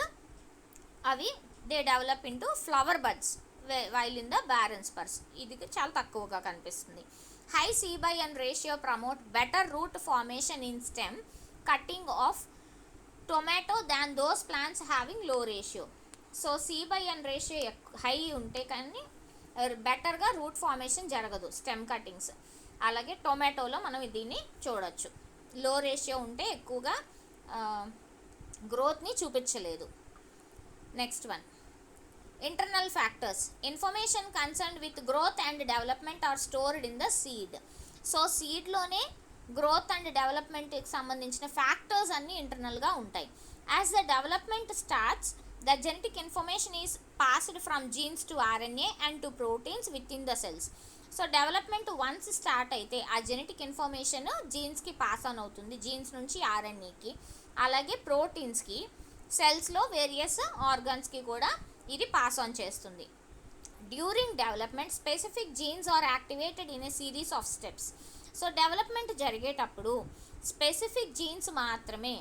Speaker 1: అవి they develop into flower buds while in the barren spurs ఇది చాలా తక్కువగా కనిపిస్తుంది. High C/N ratio promote better root formation in stem cutting of tomato than those plants having low ratio. So C/N ratio high ఉంటే కానీ బెటర్గా root formation జరగదు, stem cuttings. అలాగే టొమాటోలో మనం దీన్ని చూడొచ్చు. లో రేషియో ఉంటే ఎక్కువగా గ్రోత్ని చూపించలేదు. Next one, internal factors. Information concerned with growth and development are stored in the seed. So సీడ్లోనే గ్రోత్ అండ్ డెవలప్మెంట్కి సంబంధించిన ఫ్యాక్టర్స్ అన్నీ ఇంటర్నల్గా ఉంటాయి. As the development starts, the genetic information is passed from genes to RNA and to proteins within the cells. So development once start అయితే ఆ genetic information జీన్స్కి pass on అవుతుంది, జీన్స్ నుంచి ఆర్ఎన్ఏకి, అలాగే ప్రోటీన్స్కి, సెల్స్లో వేరియస్ ఆర్గన్స్కి కూడా ఇది పాస్ ఆన్ చేస్తుంది. During development specific genes are activated in a series of steps. So development జరిగేటప్పుడు స్పెసిఫిక్ జీన్స్ మాత్రమే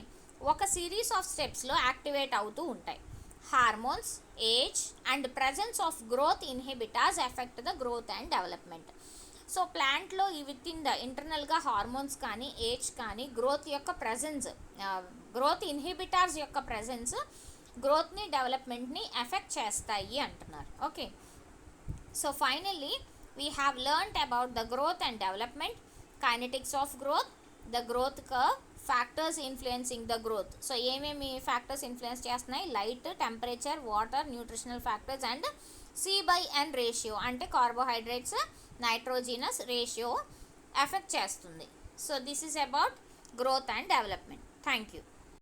Speaker 1: ఒక సిరీస్ ఆఫ్ స్టెప్స్లో యాక్టివేట్ అవుతూ ఉంటాయి. Hormones, age and presence of growth inhibitors affect the growth and development. So ప్లాంట్లో within the ఇంటర్నల్గా hormones కానీ age కానీ గ్రోత్ యొక్క ప్రజెన్స్, గ్రోత్ ఇన్హిబిటార్స్ యొక్క ప్రజెన్స్ గ్రోత్ని డెవలప్మెంట్ని ఎఫెక్ట్ చేస్తాయి అంటున్నారు. Okay, so finally we have learned about the growth and development, kinetics of growth, the growth curve, factors influencing the growth. So ఏమేమి factors influence చేస్తున్నాయి? Light, temperature, water, nutritional factors and C/N ratio అంటే carbohydrates, nitrogenous ratio effect చేస్తుంది. So this is about growth and development. Thank you.